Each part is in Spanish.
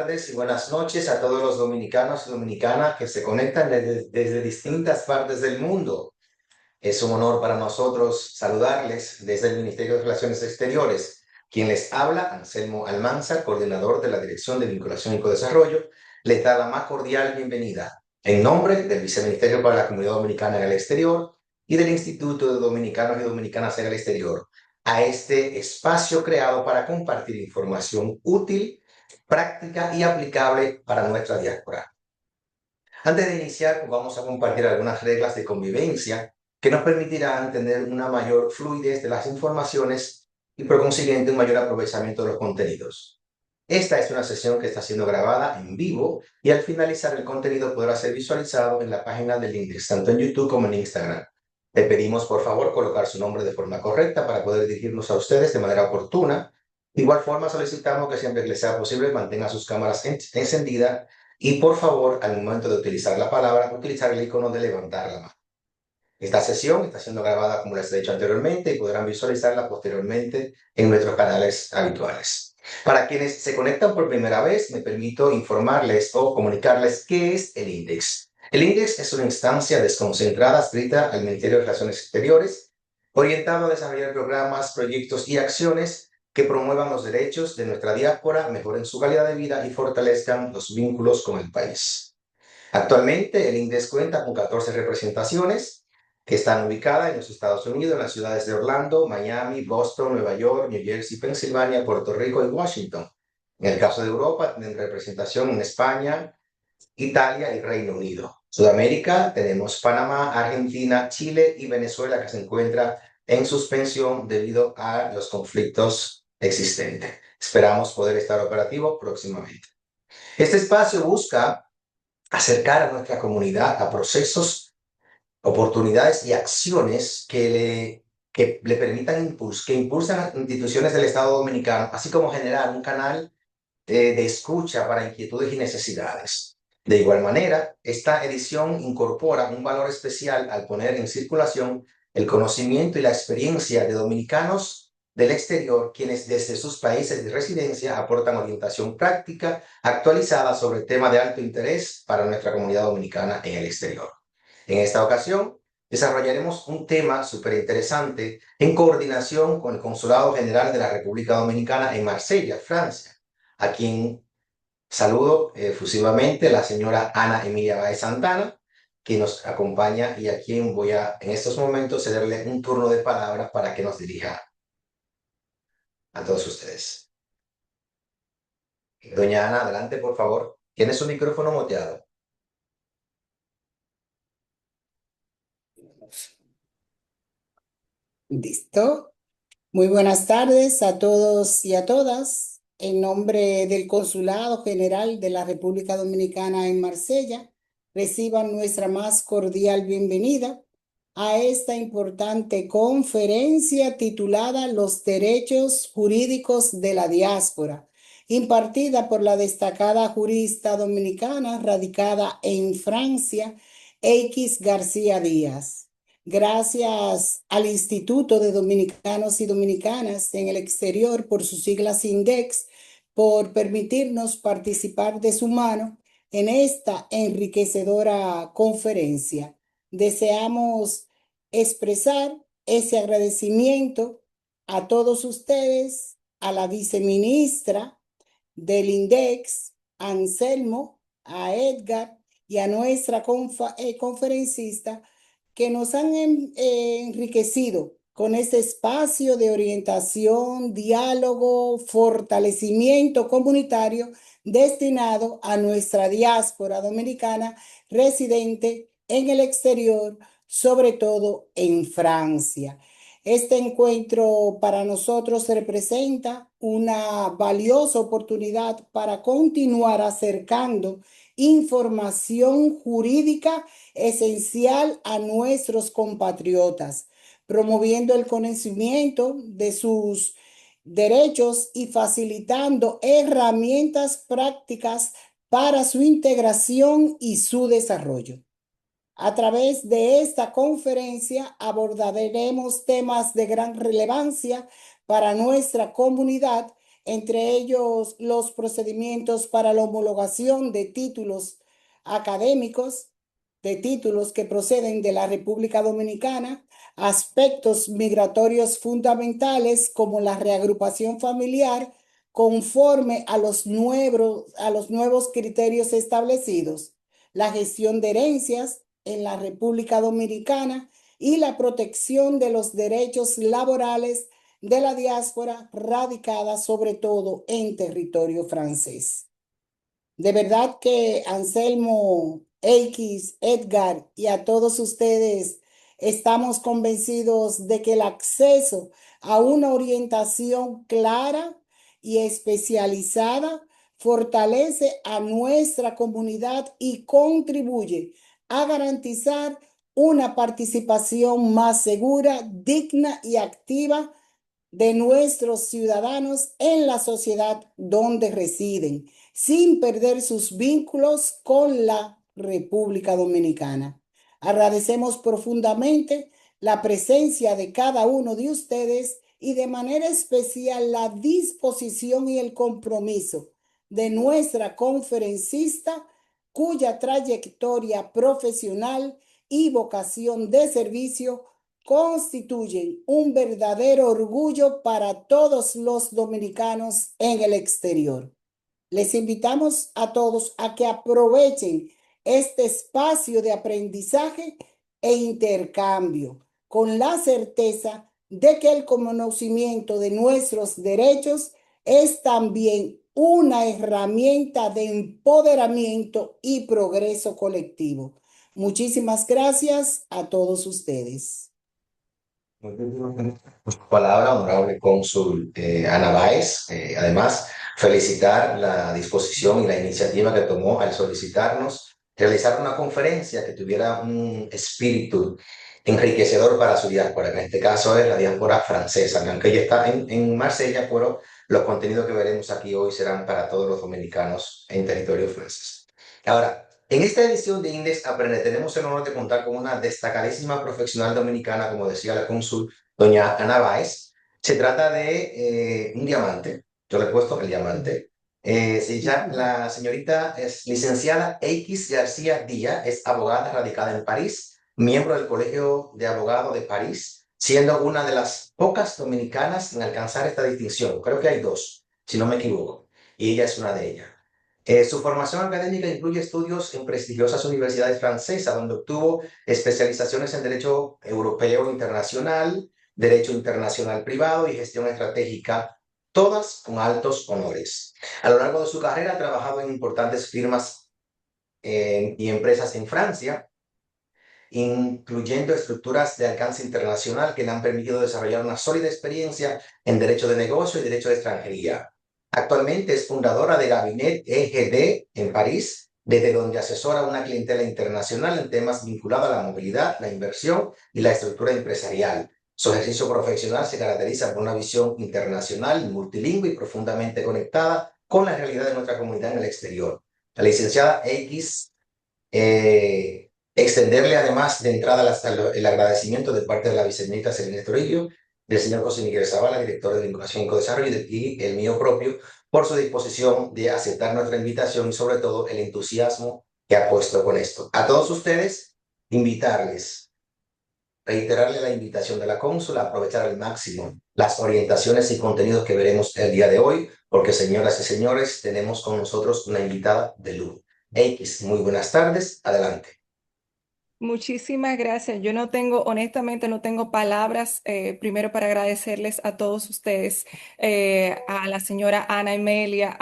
Tardes y buenas noches a todos los dominicanos y dominicanas que se conectan desde distintas partes del mundo. Es un honor para nosotros saludarles desde el Ministerio de Relaciones Exteriores. Quien les habla, Anselmo Almanzar, coordinador de la Dirección de Vinculación y Codesarrollo, les da la más cordial bienvenida en nombre del Viceministerio para la Comunidad Dominicana en el Exterior y del Instituto de Dominicanos y Dominicanas en el Exterior a este espacio creado para compartir información útil, práctica y aplicable para nuestra diáspora. Antes de iniciar, vamos a compartir algunas reglas de convivencia que nos permitirán tener una mayor fluidez de las informaciones y por consiguiente un mayor aprovechamiento de los contenidos. Esta es una sesión que está siendo grabada en vivo y al finalizar el contenido podrá ser visualizado en la página del INDEX, tanto en YouTube como en Instagram. Le pedimos por favor colocar su nombre de forma correcta para poder dirigirnos a ustedes de manera oportuna. De igual forma solicitamos que siempre que les sea posible mantenga sus cámaras encendidas y por favor, al momento de utilizar la palabra, utilizar el icono de levantar la mano. Esta sesión está siendo grabada, como les he dicho anteriormente, y podrán visualizarla posteriormente en nuestros canales habituales. Para quienes se conectan por primera vez, me permito informarles o comunicarles qué es el INDEX. El INDEX es una instancia desconcentrada adscrita al Ministerio de Relaciones Exteriores, orientado a desarrollar programas, proyectos y acciones que promuevan los derechos de nuestra diáspora, mejoren su calidad de vida y fortalezcan los vínculos con el país. Actualmente, el INDEX cuenta con 14 representaciones que están ubicadas en los Estados Unidos, en las ciudades de Orlando, Miami, Boston, Nueva York, New Jersey, Pensilvania, Puerto Rico y Washington. En el caso de Europa, tienen representación en España, Italia y Reino Unido. Sudamérica, tenemos Panamá, Argentina, Chile y Venezuela, que se encuentra en suspensión debido a los conflictos existentes. Esperamos poder estar operativo próximamente. Este espacio busca acercar a nuestra comunidad a procesos, oportunidades y acciones que le permitan que impulsen a instituciones del Estado Dominicano, así como generar un canal de escucha para inquietudes y necesidades. De igual manera, esta edición incorpora un valor especial al poner en circulación el conocimiento y la experiencia de dominicanos del exterior, quienes desde sus países de residencia aportan orientación práctica actualizada sobre temas de alto interés para nuestra comunidad dominicana en el exterior. En esta ocasión, desarrollaremos un tema súper interesante en coordinación con el Consulado General de la República Dominicana en Marsella, Francia, a quien saludo efusivamente, la señora Ana Emilia Báez Santana, que nos acompaña y a quien voy a en estos momentos cederle un turno de palabra para que nos dirija a todos ustedes. Doña Ana, adelante, por favor. Tiene su micrófono muteado. Listo. Muy buenas tardes a todos y a todas. En nombre del Consulado General de la República Dominicana en Marsella, reciban nuestra más cordial bienvenida a esta importante conferencia titulada Los Derechos Jurídicos de la Diáspora, impartida por la destacada jurista dominicana radicada en Francia, X García Díaz. Gracias al Instituto de Dominicanos y Dominicanas en el Exterior, por sus siglas INDEX, por permitirnos participar de su mano en esta enriquecedora conferencia. Deseamos expresar ese agradecimiento a todos ustedes, a la viceministra del INDEX, Anselmo, a Edgar y a nuestra conferencista, que nos han enriquecido con este espacio de orientación, diálogo, fortalecimiento comunitario destinado a nuestra diáspora dominicana residente en el exterior, sobre todo en Francia. Este encuentro para nosotros representa una valiosa oportunidad para continuar acercando información jurídica esencial a nuestros compatriotas, promoviendo el conocimiento de sus derechos y facilitando herramientas prácticas para su integración y su desarrollo. A través de esta conferencia abordaremos temas de gran relevancia para nuestra comunidad entre ellos los procedimientos para la homologación de títulos académicos, de títulos que proceden de la República Dominicana, aspectos migratorios fundamentales como la reagrupación familiar conforme a los nuevos criterios establecidos, la gestión de herencias en la República Dominicana y la protección de los derechos laborales de la diáspora radicada sobre todo en territorio francés. De verdad que Anselmo, X, Edgar y a todos ustedes estamos convencidos de que el acceso a una orientación clara y especializada fortalece a nuestra comunidad y contribuye a garantizar una participación más segura, digna y activa de nuestros ciudadanos en la sociedad donde residen, sin perder sus vínculos con la República Dominicana. Agradecemos profundamente la presencia de cada uno de ustedes y de manera especial la disposición y el compromiso de nuestra conferencista, cuya trayectoria profesional y vocación de servicio constituyen un verdadero orgullo para todos los dominicanos en el exterior. Les invitamos a todos a que aprovechen este espacio de aprendizaje e intercambio con la certeza de que el conocimiento de nuestros derechos es también una herramienta de empoderamiento y progreso colectivo. Muchísimas gracias a todos ustedes. Por su palabra, honorable cónsul Ana Báez. Además, felicitar la disposición y la iniciativa que tomó al solicitarnos realizar una conferencia que tuviera un espíritu enriquecedor para su diáspora, que en este caso es la diáspora francesa, aunque ella está en Marsella, pero los contenidos que veremos aquí hoy serán para todos los dominicanos en territorio francés. Ahora, en esta edición de Index Aprende tenemos el honor de contar con una destacadísima profesional dominicana, como decía la cónsul doña Ana Báez. Se trata de un diamante, yo le he puesto el diamante. La señorita es licenciada X García Díaz, es abogada radicada en París, miembro del Colegio de Abogados de París, siendo una de las pocas dominicanas en alcanzar esta distinción. Creo que hay dos, si no me equivoco, y ella es una de ellas. Su formación académica incluye estudios en prestigiosas universidades francesas, donde obtuvo especializaciones en Derecho Europeo Internacional, Derecho Internacional Privado y Gestión Estratégica, todas con altos honores. A lo largo de su carrera ha trabajado en importantes firmas y empresas en Francia, incluyendo estructuras de alcance internacional que le han permitido desarrollar una sólida experiencia en Derecho de Negocio y Derecho de Extranjería. Actualmente es fundadora de Gabinete EGD en París, desde donde asesora a una clientela internacional en temas vinculados a la movilidad, la inversión y la estructura empresarial. Su ejercicio profesional se caracteriza por una visión internacional, multilingüe y profundamente conectada con la realidad de nuestra comunidad en el exterior. La licenciada X extenderle además de entrada el agradecimiento de parte de la viceministra Celeste Toribio, del señor José Miguel Zavala, director de Vinculación y Codesarrollo, y el mío propio, por su disposición de aceptar nuestra invitación y sobre todo el entusiasmo que ha puesto con esto. A todos ustedes, invitarles, reiterarle la invitación de la cónsula, aprovechar al máximo las orientaciones y contenidos que veremos el día de hoy, porque señoras y señores, tenemos con nosotros una invitada de lujo. X, muy buenas tardes, adelante. Muchísimas gracias. Yo no tengo, honestamente, no tengo palabras, primero para agradecerles a todos ustedes, a la señora Ana Emilia,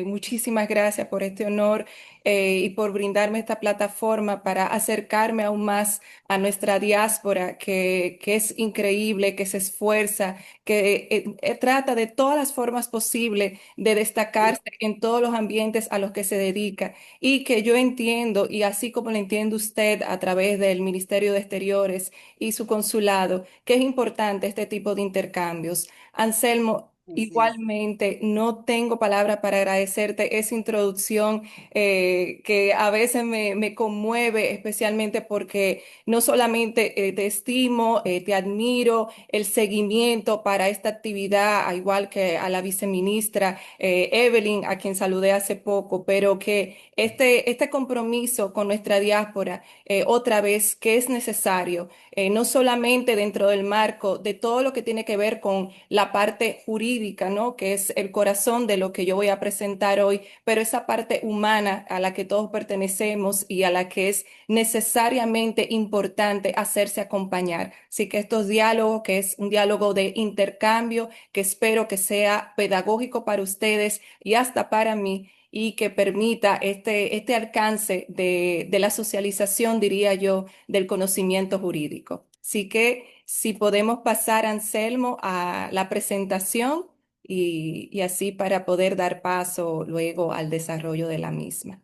muchísimas gracias por este honor y por brindarme esta plataforma para acercarme aún más a nuestra diáspora, que es increíble, que se esfuerza, que trata de todas las formas posibles de destacarse en todos los ambientes a los que se dedica y que yo entiendo, y así como lo entiende usted a través del Ministerio de Exteriores y su consulado, que es importante este tipo de intercambios. Anselmo, Así es. Igualmente, no tengo palabras para agradecerte esa introducción que a veces me conmueve, especialmente porque no solamente te estimo, te admiro, el seguimiento para esta actividad, a igual que a la viceministra Evelyn, a quien saludé hace poco, pero que este compromiso con nuestra diáspora, otra vez, que es necesario no solamente dentro del marco de todo lo que tiene que ver con la parte jurídica, ¿no? Que es el corazón de lo que yo voy a presentar hoy, pero esa parte humana a la que todos pertenecemos y a la que es necesariamente importante hacerse acompañar. Así que estos diálogos, que es un diálogo de intercambio, que espero que sea pedagógico para ustedes y hasta para mí, y que permita este alcance de la socialización, diría yo, del conocimiento jurídico. Así que si podemos pasar, Anselmo, a la presentación y así para poder dar paso luego al desarrollo de la misma.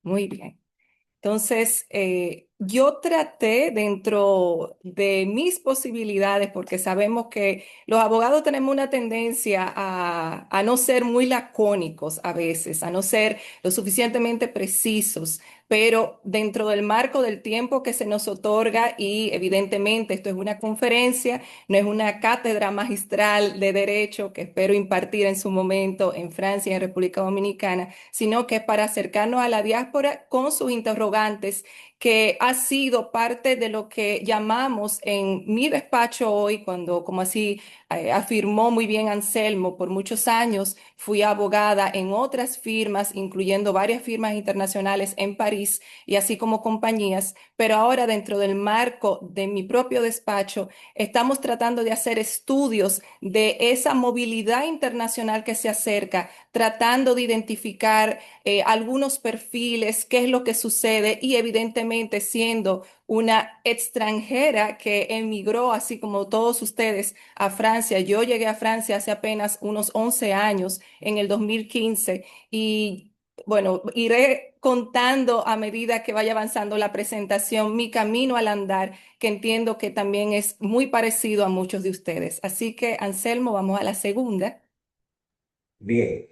Muy bien. Entonces, yo traté dentro de mis posibilidades, porque sabemos que los abogados tenemos una tendencia a no ser muy lacónicos a veces, a no ser lo suficientemente precisos, pero dentro del marco del tiempo que se nos otorga y evidentemente esto es una conferencia, no es una cátedra magistral de derecho que espero impartir en su momento en Francia y en República Dominicana, sino que es para acercarnos a la diáspora con sus interrogantes, que ha sido parte de lo que llamamos en mi despacho hoy, cuando, como así afirmó muy bien Anselmo, por muchos años fui abogada en otras firmas, incluyendo varias firmas internacionales en París y así como compañías, pero ahora dentro del marco de mi propio despacho estamos tratando de hacer estudios de esa movilidad internacional que se acerca, tratando de identificar algunos perfiles, qué es lo que sucede y evidentemente siendo una extranjera que emigró, así como todos ustedes, a Francia. Yo llegué a Francia hace apenas unos 11 años, en el 2015, y bueno, iré contando a medida que vaya avanzando la presentación mi camino al andar, que entiendo que también es muy parecido a muchos de ustedes. Así que, Anselmo, vamos a la segunda. Bien,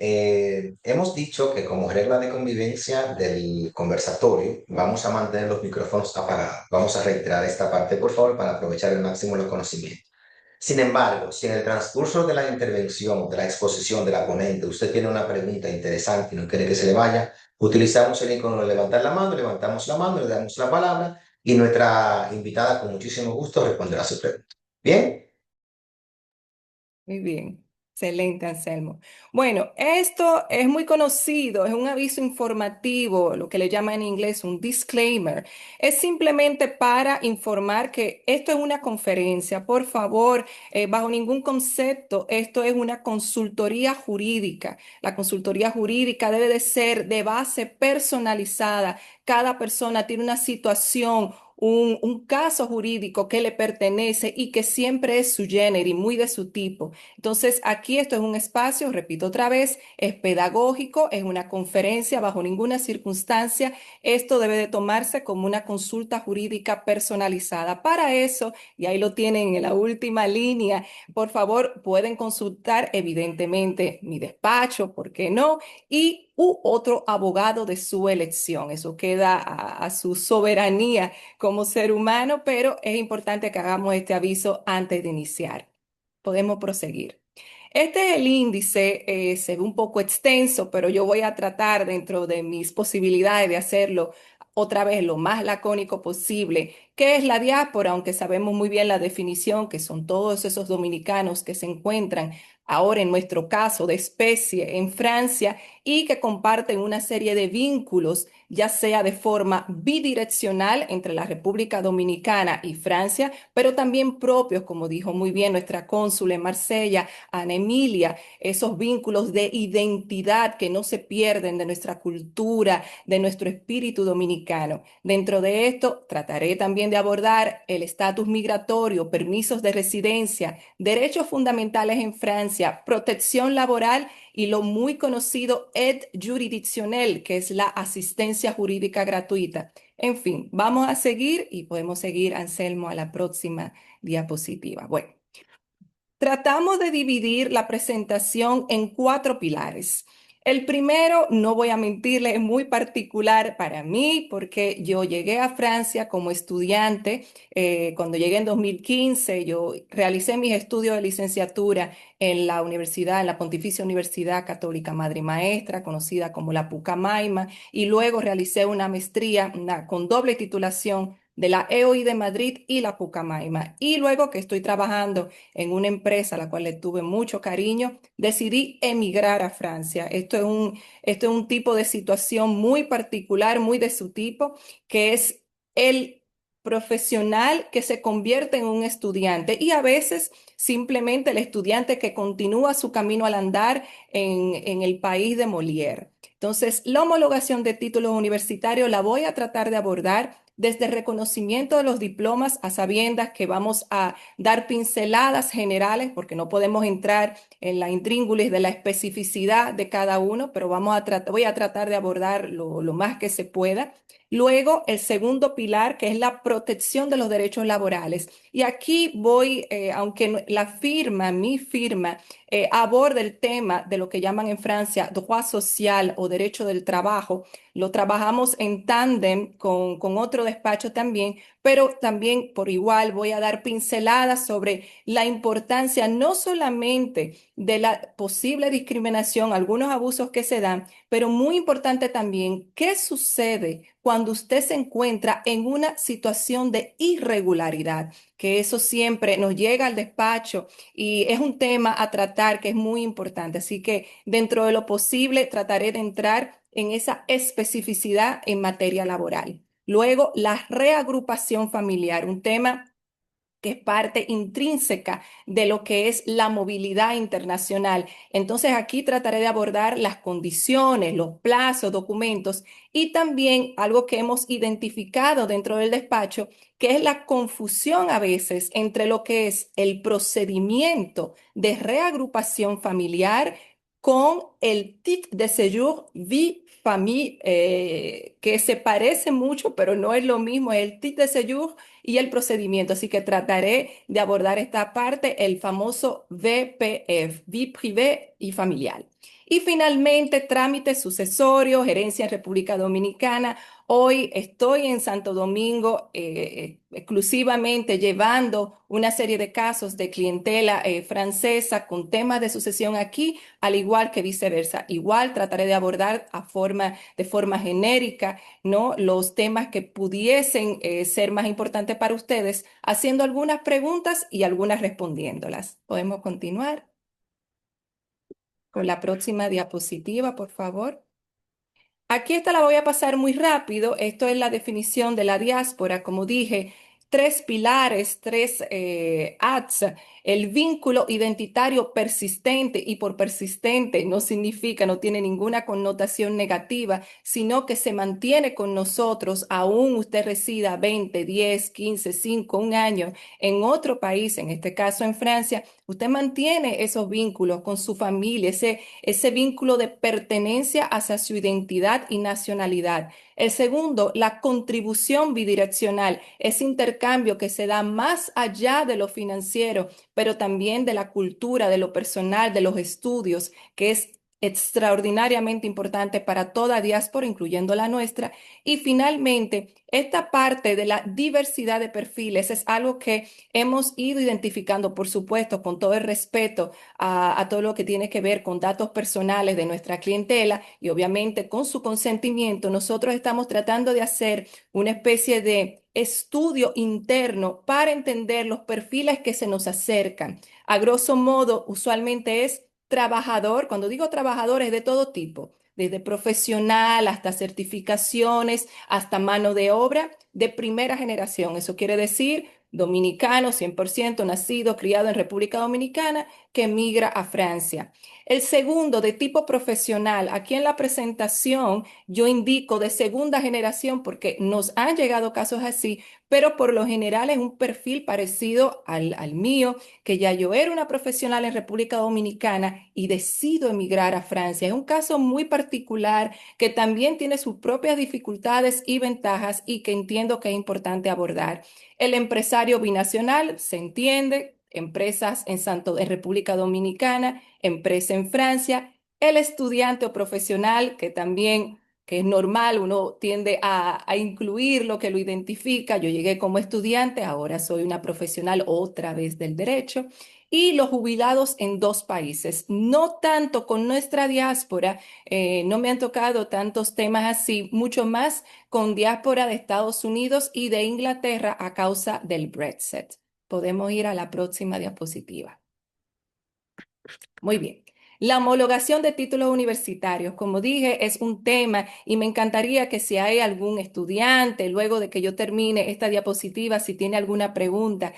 hemos dicho que como regla de convivencia del conversatorio vamos a mantener los micrófonos apagados. Vamos a reiterar esta parte, por favor, para aprovechar al máximo los conocimientos. Sin embargo, si en el transcurso de la intervención, de la exposición de la ponente, usted tiene una pregunta interesante y no quiere que se le vaya, utilizamos el icono de levantar la mano, levantamos la mano, le damos la palabra y nuestra invitada con muchísimo gusto responderá a su pregunta. Bien, Muy bien, excelente, Anselmo. Bueno, esto es muy conocido, es un aviso informativo, lo que le llaman en inglés un disclaimer. Es simplemente para informar que esto es una conferencia. Por favor, bajo ningún concepto, esto es una consultoría jurídica. La consultoría jurídica debe de ser de base personalizada. Cada persona tiene una situación, un caso jurídico que le pertenece y que siempre es su género y muy de su tipo. Entonces, aquí esto es un espacio, repito otra vez, es pedagógico, es una conferencia, bajo ninguna circunstancia esto debe de tomarse como una consulta jurídica personalizada. Para eso, y ahí lo tienen en la última línea, por favor, pueden consultar evidentemente mi despacho, ¿por qué no? Y u otro abogado de su elección. Eso queda a su soberanía como ser humano, pero es importante que hagamos este aviso antes de iniciar. Podemos proseguir. Este es el índice, se ve un poco extenso, pero yo voy a tratar dentro de mis posibilidades de hacerlo otra vez lo más lacónico posible. ¿Qué es la diáspora? Aunque sabemos muy bien la definición, que son todos esos dominicanos que se encuentran ahora en nuestro caso de especie en Francia y que comparten una serie de vínculos, ya sea de forma bidireccional entre la República Dominicana y Francia, pero también propios, como dijo muy bien nuestra cónsul en Marsella, Ana Emilia, esos vínculos de identidad que no se pierden de nuestra cultura, de nuestro espíritu dominicano. Dentro de esto, trataré también de abordar el estatus migratorio, permisos de residencia, derechos fundamentales en Francia, protección laboral y lo muy conocido aide juridictionnel, que es la asistencia jurídica gratuita. En fin, vamos a seguir y podemos seguir, Anselmo, a la próxima diapositiva. Bueno. Tratamos de dividir la presentación en 4 pilares. El primero, no voy a mentirle, es muy particular para mí porque yo llegué a Francia como estudiante. Cuando llegué en 2015, yo realicé mis estudios de licenciatura en la universidad, en la Pontificia Universidad Católica Madre y Maestra, conocida como la Pucamaima, y luego realicé una maestría con doble titulación de la EOI de Madrid y la Pucamaima. Y luego que estoy trabajando en una empresa a la cual le tuve mucho cariño, decidí emigrar a Francia. Esto es un tipo de situación muy particular, muy de su tipo, que es el profesional que se convierte en un estudiante y a veces simplemente el estudiante que continúa su camino al andar en el país de Molière. Entonces, la homologación de títulos universitarios la voy a tratar de abordar desde el reconocimiento de los diplomas, a sabiendas que vamos a dar pinceladas generales, porque no podemos entrar en la intríngulis de la especificidad de cada uno, pero voy a tratar de abordar lo más que se pueda. Luego, el segundo pilar, que es la protección de los derechos laborales. Y aquí voy, aunque mi firma, aborda el tema de lo que llaman en Francia droit social o derecho del trabajo. Lo trabajamos en tándem con otro despacho también, pero también por igual voy a dar pinceladas sobre la importancia no solamente de la posible discriminación, algunos abusos que se dan, pero muy importante también qué sucede cuando usted se encuentra en una situación de irregularidad, que eso siempre nos llega al despacho y es un tema a tratar que es muy importante. Así que dentro de lo posible trataré de entrar en esa especificidad en materia laboral. Luego, la reagrupación familiar, un tema que es parte intrínseca de lo que es la movilidad internacional. Entonces, aquí trataré de abordar las condiciones, los plazos, documentos y también algo que hemos identificado dentro del despacho, que es la confusión a veces entre lo que es el procedimiento de reagrupación familiar con el titre de séjour vie famille, que se parece mucho, pero no es lo mismo, es el titre de séjour y el procedimiento. Así que trataré de abordar esta parte, el famoso VPF, vie privée y familiar. Y finalmente, trámites sucesorios, herencia en República Dominicana. Hoy estoy en Santo Domingo exclusivamente llevando una serie de casos de clientela francesa con temas de sucesión aquí, al igual que viceversa. Igual trataré de abordar de forma genérica, ¿no?, los temas que pudiesen ser más importantes para ustedes, haciendo algunas preguntas y algunas respondiéndolas. Podemos continuar con la próxima diapositiva, por favor. Aquí esta la voy a pasar muy rápido. Esto es la definición de la diáspora. Como dije, 3 pilares, 3 el vínculo identitario persistente, y por persistente no significa, no tiene ninguna connotación negativa, sino que se mantiene con nosotros, aún usted resida 20, 10, 15, 5, un año en otro país, en este caso en Francia, usted mantiene esos vínculos con su familia, ese vínculo de pertenencia hacia su identidad y nacionalidad. El segundo, la contribución bidireccional, ese intercambio que se da más allá de lo financiero, pero también de la cultura, de lo personal, de los estudios, que es extraordinariamente importante para toda diáspora, incluyendo la nuestra. Y finalmente, esta parte de la diversidad de perfiles es algo que hemos ido identificando, por supuesto, con todo el respeto a todo lo que tiene que ver con datos personales de nuestra clientela y obviamente con su consentimiento. Nosotros estamos tratando de hacer una especie de estudio interno para entender los perfiles que se nos acercan. A grosso modo, usualmente es trabajador. Cuando digo trabajador es de todo tipo, desde profesional hasta certificaciones, hasta mano de obra de primera generación. Eso quiere decir dominicano, 100%, nacido, criado en República Dominicana, que migra a Francia. El segundo, de tipo profesional. Aquí en la presentación yo indico de segunda generación porque nos han llegado casos así, pero por lo general es un perfil parecido al mío, que ya yo era una profesional en República Dominicana y decido emigrar a Francia. Es un caso muy particular que también tiene sus propias dificultades y ventajas y que entiendo que es importante abordar. El empresario binacional, se entiende, empresas en República Dominicana, empresa en Francia. El estudiante o profesional, que también que es normal, uno tiende a incluir lo que lo identifica. Yo llegué como estudiante, ahora soy una profesional otra vez del derecho. Y los jubilados en dos países, no tanto con nuestra diáspora, no me han tocado tantos temas así, mucho más con diáspora de Estados Unidos y de Inglaterra a causa del Brexit. Podemos ir a la próxima diapositiva. Muy bien. La homologación de títulos universitarios, como dije, es un tema y me encantaría que si hay algún estudiante, luego de que yo termine esta diapositiva, si tiene alguna pregunta,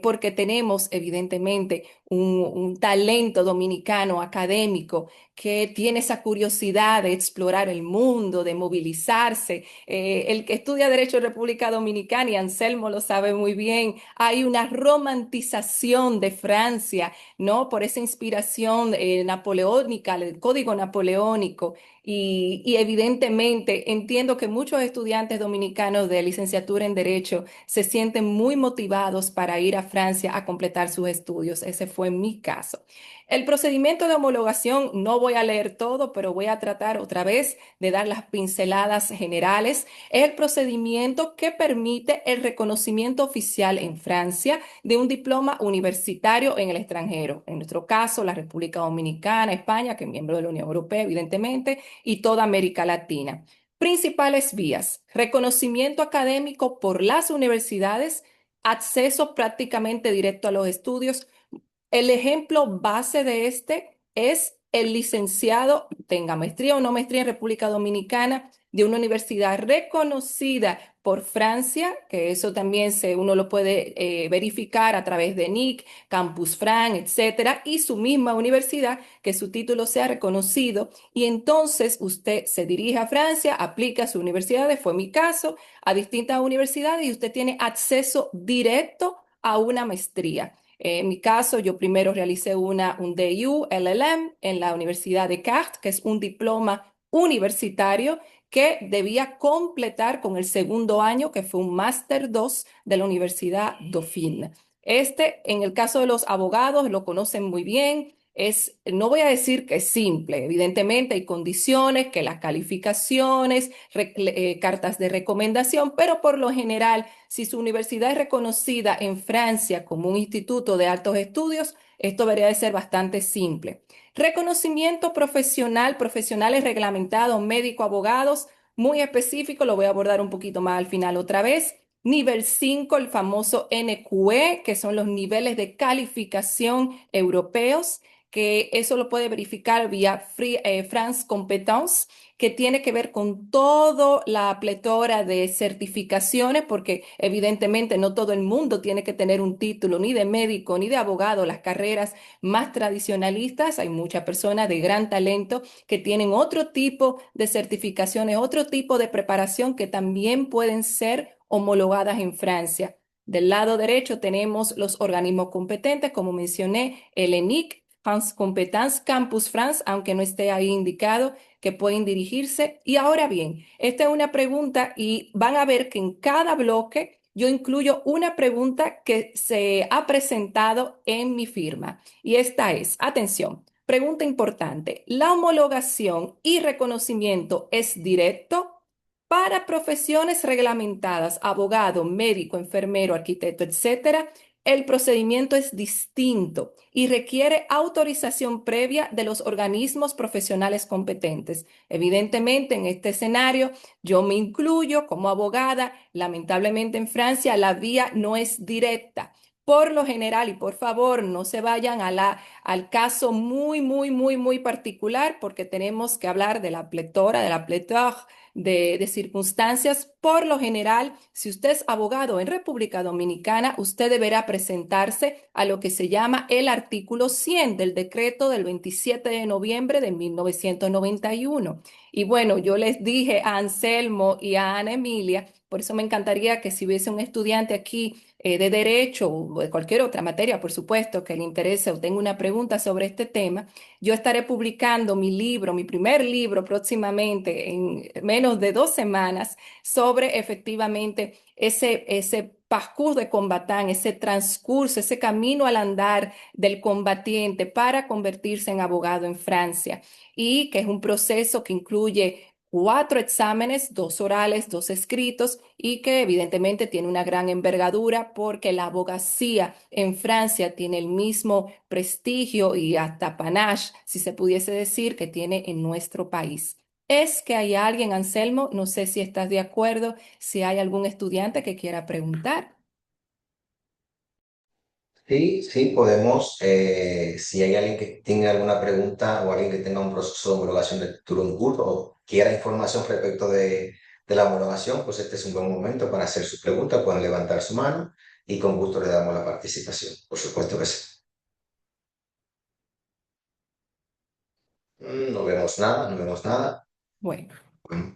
porque tenemos evidentemente un talento dominicano académico que tiene esa curiosidad de explorar el mundo, de movilizarse. El que estudia Derecho en República Dominicana, y Anselmo lo sabe muy bien, hay una romantización de Francia, ¿no? Por esa inspiración napoleónica, el código napoleónico. Y evidentemente entiendo que muchos estudiantes dominicanos de licenciatura en Derecho se sienten muy motivados para ir a Francia a completar sus estudios. Ese fue mi caso. El procedimiento de homologación, no voy a leer todo, pero voy a tratar otra vez de dar las pinceladas generales. Es el procedimiento que permite el reconocimiento oficial en Francia de un diploma universitario en el extranjero. En nuestro caso, la República Dominicana, España, que es miembro de la Unión Europea, evidentemente, y toda América Latina. Principales vías: reconocimiento académico por las universidades, acceso prácticamente directo a los estudios. El ejemplo base de este es el licenciado, tenga maestría o no maestría en República Dominicana, de una universidad reconocida por Francia, que eso también uno lo puede verificar a través de NIC, Campus France, etcétera, y su misma universidad, que su título sea reconocido, y entonces usted se dirige a Francia, aplica a su universidad, fue mi caso, a distintas universidades, y usted tiene acceso directo a una maestría. En mi caso, yo primero realicé un DU LLM en la Universidad de Chartres, que es un diploma universitario que debía completar con el segundo año, que fue un Máster 2 de la Universidad Dauphine. En el caso de los abogados, lo conocen muy bien. No voy a decir que es simple, evidentemente hay condiciones, que las calificaciones, cartas de recomendación, pero por lo general, si su universidad es reconocida en Francia como un instituto de altos estudios, esto debería de ser bastante simple. Reconocimiento profesional, profesionales reglamentados, médico, abogados, muy específico, lo voy a abordar un poquito más al final otra vez. Nivel 5, el famoso NQE, que son los niveles de calificación europeos, que eso lo puede verificar vía France Competence, que tiene que ver con toda la pletora de certificaciones, porque evidentemente no todo el mundo tiene que tener un título ni de médico ni de abogado, las carreras más tradicionalistas, hay muchas personas de gran talento que tienen otro tipo de certificaciones, otro tipo de preparación que también pueden ser homologadas en Francia. Del lado derecho tenemos los organismos competentes, como mencioné, el ENIC, France Competence, Campus France, aunque no esté ahí indicado, que pueden dirigirse. Y ahora bien, esta es una pregunta y van a ver que en cada bloque yo incluyo una pregunta que se ha presentado en mi firma. Y esta es, atención, pregunta importante, ¿la homologación y reconocimiento es directo? Para profesiones reglamentadas, abogado, médico, enfermero, arquitecto, etcétera, el procedimiento es distinto y requiere autorización previa de los organismos profesionales competentes. Evidentemente, en este escenario, yo me incluyo como abogada. Lamentablemente, en Francia, la vía no es directa. Por lo general, y por favor, no se vayan al caso muy particular, porque tenemos que hablar de la pletora, de la pléthore de circunstancias. Por lo general, si usted es abogado en República Dominicana, usted deberá presentarse a lo que se llama el artículo 100 del decreto del 27 de noviembre de 1991. Y bueno, yo les dije a Anselmo y a Ana Emilia, por eso me encantaría que si hubiese un estudiante aquí de derecho o de cualquier otra materia, por supuesto, que le interese o tenga una pregunta sobre este tema, yo estaré publicando mi libro, mi primer libro próximamente en menos de 2 semanas sobre efectivamente ese parcours de combattant, ese transcurso, ese camino al andar del combatiente para convertirse en abogado en Francia y que es un proceso que incluye 4 exámenes, 2 orales, 2 escritos y que evidentemente tiene una gran envergadura porque la abogacía en Francia tiene el mismo prestigio y hasta panache, si se pudiese decir, que tiene en nuestro país. Es que hay alguien, Anselmo, no sé si estás de acuerdo, si hay algún estudiante que quiera preguntar. Sí, sí, podemos. Si hay alguien que tenga alguna pregunta o alguien que tenga un proceso de homologación de título en curso o quiera información respecto de la homologación, pues este es un buen momento para hacer su pregunta. Pueden levantar su mano y con gusto le damos la participación. Por supuesto que sí. No vemos nada, no vemos nada. Bueno, Bueno,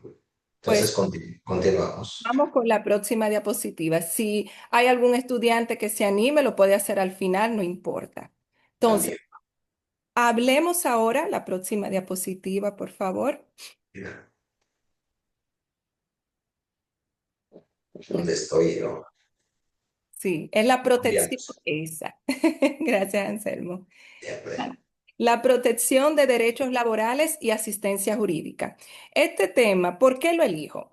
pues entonces continuamos. vamos con la próxima diapositiva. Si hay algún estudiante que se anime, lo puede hacer al final, no importa. Entonces, También. hablemos ahora, la próxima diapositiva, por favor. Mira, ¿dónde estoy yo? Sí, es la protección Cambiamos. esa. Gracias, Anselmo. Siempre. La protección de derechos laborales y asistencia jurídica. Este tema, ¿por qué lo elijo?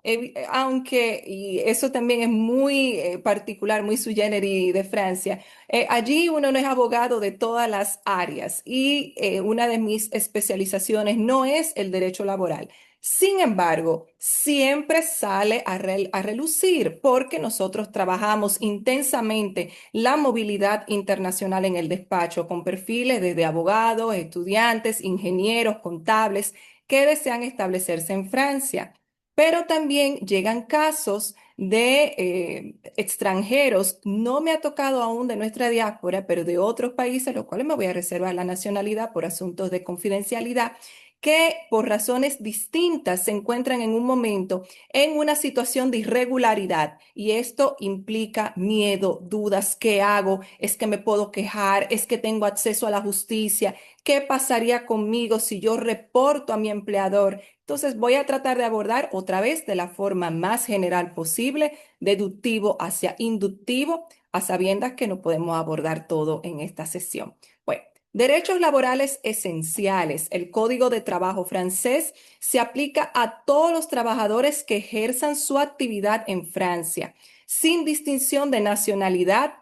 Aunque, y eso también es muy particular, muy sui generis de Francia, allí uno no es abogado de todas las áreas y una de mis especializaciones no es el derecho laboral. Sin embargo, siempre sale a relucir porque nosotros trabajamos intensamente la movilidad internacional en el despacho con perfiles desde abogados, estudiantes, ingenieros, contables que desean establecerse en Francia. Pero también llegan casos de extranjeros, no me ha tocado aún de nuestra diáspora, pero de otros países, los cuales me voy a reservar la nacionalidad por asuntos de confidencialidad, que por razones distintas se encuentran en un momento en una situación de irregularidad y esto implica miedo, dudas, ¿qué hago? ¿Es que me puedo quejar? ¿Es que tengo acceso a la justicia? ¿Qué pasaría conmigo si yo reporto a mi empleador? Entonces voy a tratar de abordar otra vez de la forma más general posible, deductivo hacia inductivo, a sabiendas que no podemos abordar todo en esta sesión. Bueno, derechos laborales esenciales. El Código de Trabajo francés se aplica a todos los trabajadores que ejerzan su actividad en Francia, sin distinción de nacionalidad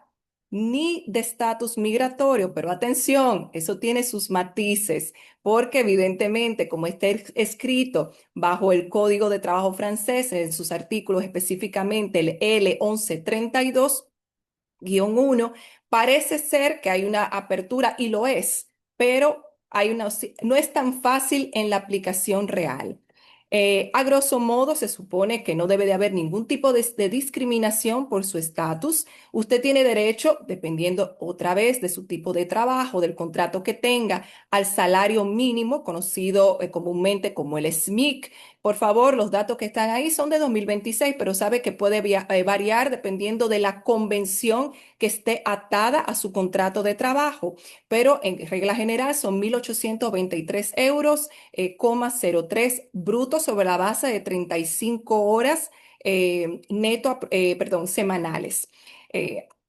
ni de estatus migratorio. Pero atención, eso tiene sus matices, porque evidentemente, como está escrito bajo el Código de Trabajo francés, en sus artículos específicamente el L1132-1, parece ser que hay una apertura y lo es, pero no es tan fácil en la aplicación real. A grosso modo, se supone que no debe de haber ningún tipo de discriminación por su estatus. Usted tiene derecho, dependiendo otra vez de su tipo de trabajo, del contrato que tenga, al salario mínimo, conocido comúnmente como el SMIC. Por favor, los datos que están ahí son de 2026, pero sabe que puede variar dependiendo de la convención que esté atada a su contrato de trabajo, pero en regla general son 1.823 euros, 0,03 brutos sobre la base de 35 horas perdón, semanales.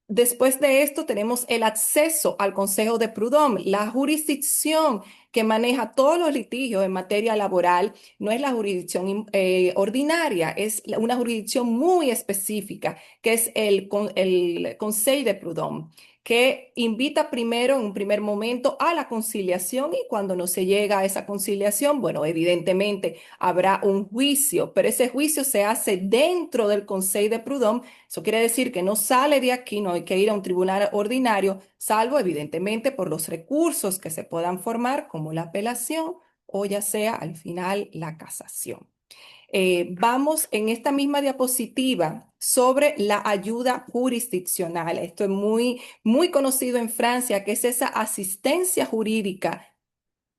Después de esto tenemos el acceso al Consejo de Prud'homme, la jurisdicción que maneja todos los litigios en materia laboral, no es la jurisdicción ordinaria, es una jurisdicción muy específica, que es el Conseil de Prud'homme, que invita primero, en un primer momento, a la conciliación, y cuando no se llega a esa conciliación, bueno, evidentemente habrá un juicio, pero ese juicio se hace dentro del Conseil de Prud'homme. Eso quiere decir que no sale de aquí, no hay que ir a un tribunal ordinario, salvo evidentemente por los recursos que se puedan formar, como la apelación o ya sea al final la casación. Vamos en esta misma diapositiva sobre la ayuda jurisdiccional. Esto es muy conocido en Francia, que es esa asistencia jurídica,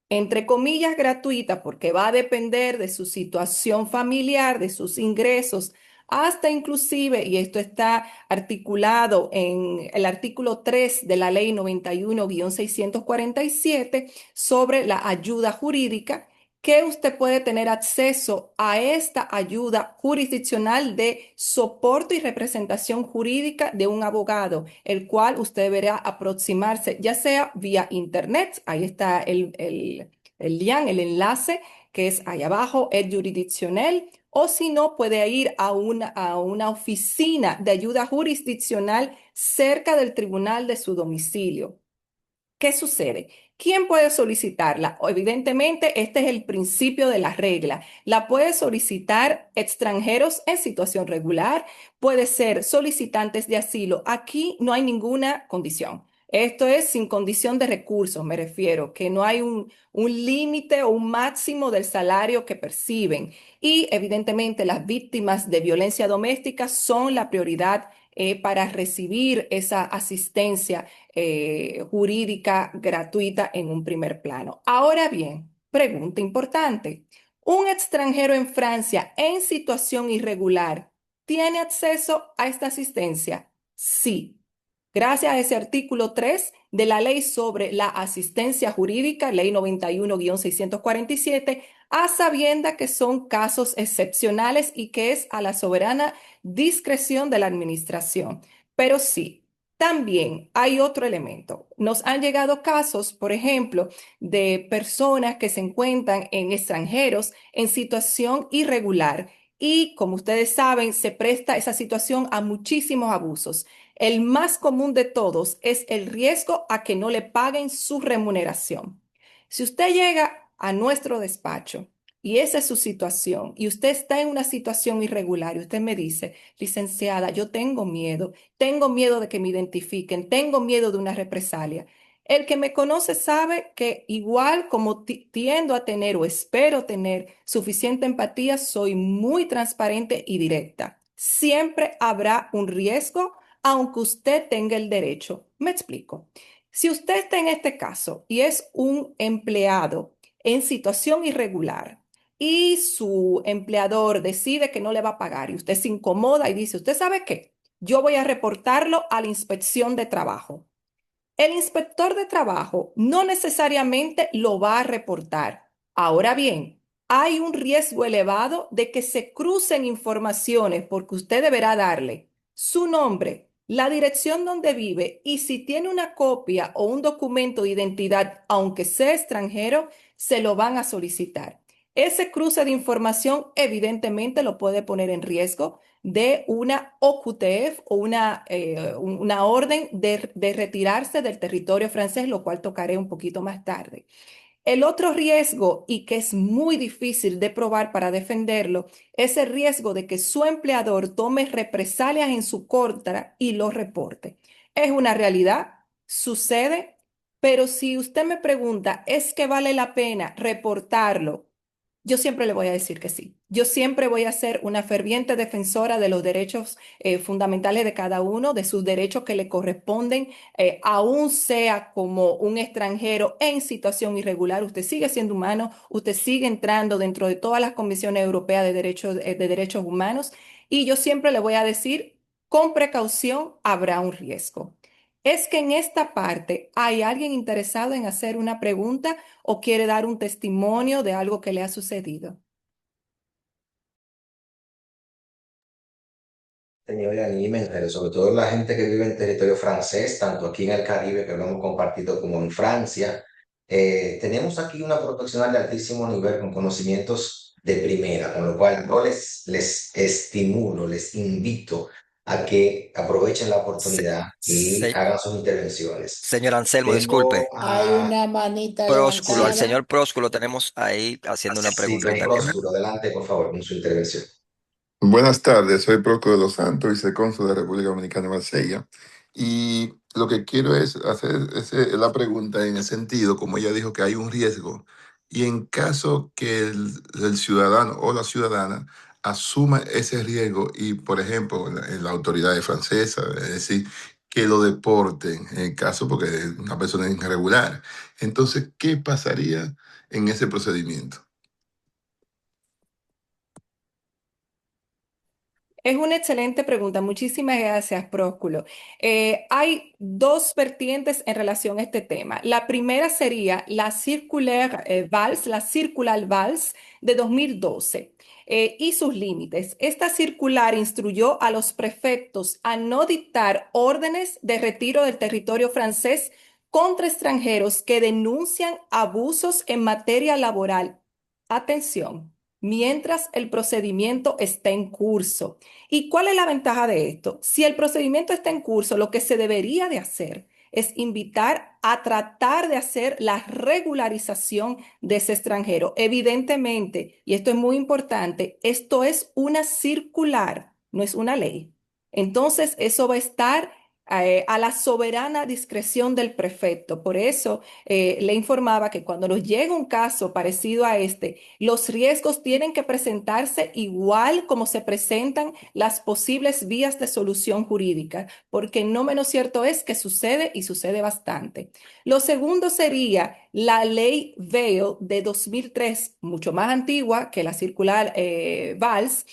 entre comillas, gratuita, porque va a depender de su situación familiar, de sus ingresos, hasta inclusive, y esto está articulado en el artículo 3 de la ley 91-647 sobre la ayuda jurídica, que usted puede tener acceso a esta ayuda jurisdiccional de soporte y representación jurídica de un abogado, el cual usted deberá aproximarse, ya sea vía internet, ahí está el lien, el enlace, que es ahí abajo, el jurisdiccional, o si no, puede ir a una oficina de ayuda jurisdiccional cerca del tribunal de su domicilio. ¿Qué sucede? ¿Quién puede solicitarla? Evidentemente, este es el principio de la regla. La puede solicitar extranjeros en situación regular, puede ser solicitantes de asilo. Aquí no hay ninguna condición. Esto es sin condición de recursos, me refiero, que no hay un límite o un máximo del salario que perciben. Y evidentemente las víctimas de violencia doméstica son la prioridad para recibir esa asistencia jurídica gratuita en un primer plano. Ahora bien, pregunta importante. ¿Un extranjero en Francia en situación irregular tiene acceso a esta asistencia? Sí. Gracias a ese artículo 3 de la ley sobre la asistencia jurídica, ley 91-647, a sabienda que son casos excepcionales y que es a la soberana discreción de la administración. Pero sí, también hay otro elemento. Nos han llegado casos, por ejemplo, de personas que se encuentran en extranjeros en situación irregular y, como ustedes saben, se presta esa situación a muchísimos abusos. El más común de todos es el riesgo a que no le paguen su remuneración. Si usted llega a nuestro despacho y esa es su situación y usted está en una situación irregular y usted me dice, licenciada, yo tengo miedo de que me identifiquen, tengo miedo de una represalia. El que me conoce sabe que igual como tiendo a tener o espero tener suficiente empatía, soy muy transparente y directa. Siempre habrá un riesgo aunque usted tenga el derecho. Me explico. Si usted está en este caso y es un empleado en situación irregular y su empleador decide que no le va a pagar y usted se incomoda y dice, ¿usted sabe qué? Yo voy a reportarlo a la inspección de trabajo. El inspector de trabajo no necesariamente lo va a reportar. Ahora bien, hay un riesgo elevado de que se crucen informaciones porque usted deberá darle su nombre, la dirección donde vive y si tiene una copia o un documento de identidad, aunque sea extranjero, se lo van a solicitar. Ese cruce de información evidentemente lo puede poner en riesgo de una OQTF o una orden de retirarse del territorio francés, lo cual tocaré un poquito más tarde. El otro riesgo, y que es muy difícil de probar para defenderlo, es el riesgo de que su empleador tome represalias en su contra y lo reporte. Es una realidad, sucede, pero si usted me pregunta, ¿es que vale la pena reportarlo? Yo siempre le voy a decir que sí. Yo siempre voy a ser una ferviente defensora de los derechos fundamentales de cada uno, de sus derechos que le corresponden, aún sea como un extranjero en situación irregular. Usted sigue siendo humano, usted sigue entrando dentro de todas las convenciones europeas de derechos humanos y yo siempre le voy a decir, con precaución habrá un riesgo. Es que en esta parte hay alguien interesado en hacer una pregunta o quiere dar un testimonio de algo que le ha sucedido. Señora, anime, pero sobre todo la gente que vive en territorio francés, tanto aquí en el Caribe, que lo hemos compartido, como en Francia, Tenemos aquí una profesional de altísimo nivel con conocimientos de primera, con lo cual no les estimulo, les invito a que aprovechen la Se- oportunidad y se- hagan sus intervenciones. señor Anselmo, Tengo disculpe. Hay a... una manita Prósculo, al levantada. señor Prósculo tenemos ahí haciendo una Sí, don preguntita. Prósculo, adelante, por favor, con su intervención. Buenas tardes, soy Procuro de los Santos, vicecónsul de la República Dominicana de Marsella. Y lo que quiero es hacer la pregunta en el sentido, como ella dijo, que hay un riesgo. Y en caso que el ciudadano o la ciudadana asuma ese riesgo y, por ejemplo, en la autoridad francesa, es decir, que lo deporten, en el caso porque es una persona irregular. Entonces, ¿qué pasaría en ese procedimiento? Es una excelente pregunta. Muchísimas gracias, Prósculo. Hay dos vertientes en relación a este tema. La primera sería la Circular Valls de 2012 y sus límites. Esta circular instruyó a los prefectos a no dictar órdenes de retiro del territorio francés contra extranjeros que denuncian abusos en materia laboral. Atención, mientras el procedimiento está en curso. ¿Y cuál es la ventaja de esto? Si el procedimiento está en curso, lo que se debería de hacer es invitar a tratar de hacer la regularización de ese extranjero. Evidentemente, y esto es muy importante, esto es una circular, no es una ley. Entonces, eso va a estar a la soberana discreción del prefecto. Por eso le informaba que cuando nos llega un caso parecido a este, los riesgos tienen que presentarse igual como se presentan las posibles vías de solución jurídica, porque no menos cierto es que sucede y sucede bastante. Lo segundo sería la ley Veil de 2003, mucho más antigua que la circular Valls,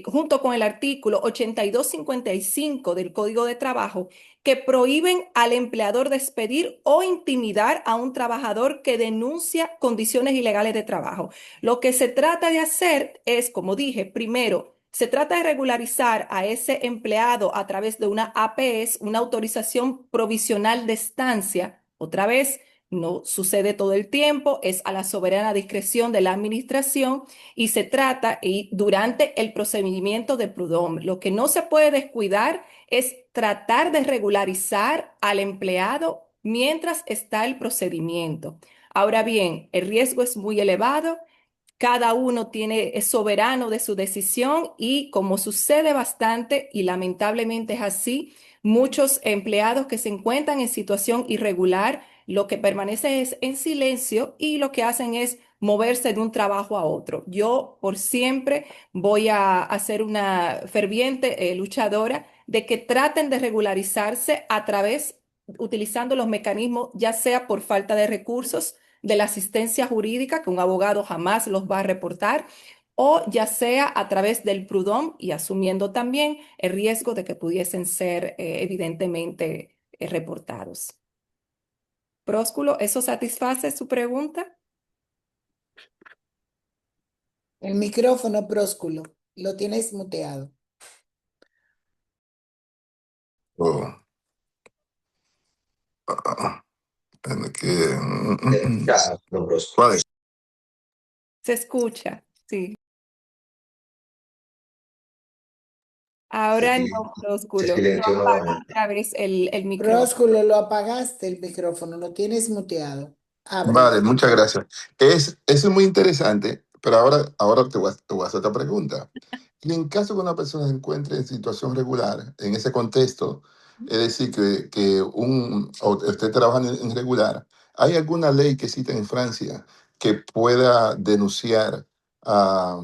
junto con el artículo 8255 del Código de Trabajo, que prohíben al empleador despedir o intimidar a un trabajador que denuncia condiciones ilegales de trabajo. Lo que se trata de hacer es, como dije, primero, se trata de regularizar a ese empleado a través de una APS, una autorización provisional de estancia. Otra vez, no sucede todo el tiempo, es a la soberana discreción de la administración y se trata y durante el procedimiento de Prud'homme. Lo que no se puede descuidar es tratar de regularizar al empleado mientras está el procedimiento. Ahora bien, el riesgo es muy elevado, cada uno es soberano de su decisión y como sucede bastante y lamentablemente es así, muchos empleados que se encuentran en situación irregular, lo que permanece es en silencio y lo que hacen es moverse de un trabajo a otro. Yo por siempre voy a ser una ferviente luchadora de que traten de regularizarse a través, utilizando los mecanismos, ya sea por falta de recursos, de la asistencia jurídica, que un abogado jamás los va a reportar, o ya sea a través del Prud'homme y asumiendo también el riesgo de que pudiesen ser evidentemente reportados. Prósculo, ¿eso satisface su pregunta? El micrófono, Prósculo, lo tienes muteado. Oh, ah, en que, Ya, don Prósculo. ¿cuál es? Se escucha, sí. Ahora no, Se Prósculo. No silenció apague nuevamente. otra vez el micrófono. Prósculo, lo apagaste el micrófono, lo tienes muteado. Ábrelo. Vale, muchas gracias. Eso es muy interesante, pero ahora te voy a hacer otra pregunta. Y en caso que una persona se encuentre en situación regular, en ese contexto, es decir, o esté trabajando en regular, ¿hay alguna ley que exista en Francia que pueda denunciar a-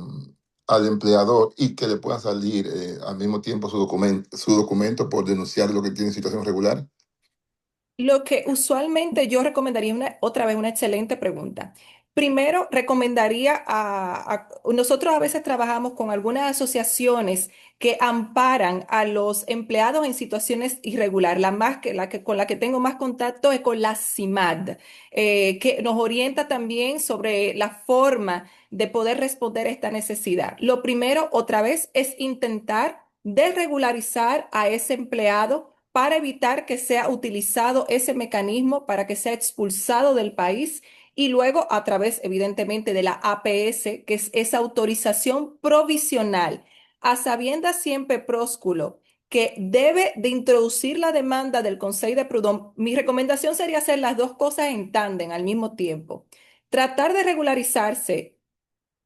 al empleador y que le pueda salir al mismo tiempo su documento por denunciar lo que tiene en situación regular? Lo que usualmente yo recomendaría, otra vez una excelente pregunta. Primero, recomendaría nosotros a veces trabajamos con algunas asociaciones que amparan a los empleados en situaciones irregulares. Con la que tengo más contacto es con la CIMAD, que nos orienta también sobre la forma de poder responder a esta necesidad. Lo primero, otra vez, es intentar desregularizar a ese empleado para evitar que sea utilizado ese mecanismo para que sea expulsado del país y luego a través, evidentemente, de la APS, que es esa autorización provisional, a sabiendas siempre, Prósculo, que debe de introducir la demanda del Consejo de Prud'homme. Mi recomendación sería hacer las dos cosas en tándem al mismo tiempo. Tratar de regularizarse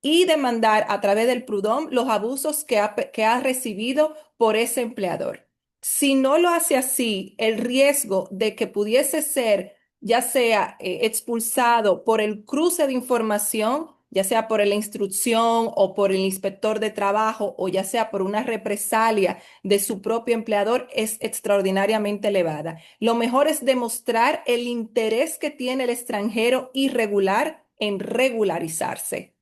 y demandar a través del Prud'homme los abusos que ha recibido por ese empleador. Si no lo hace así, el riesgo de que pudiese ser ya sea expulsado por el cruce de información, ya sea por la instrucción o por el inspector de trabajo o ya sea por una represalia de su propio empleador, es extraordinariamente elevada. Lo mejor es demostrar el interés que tiene el extranjero irregular en regularizarse.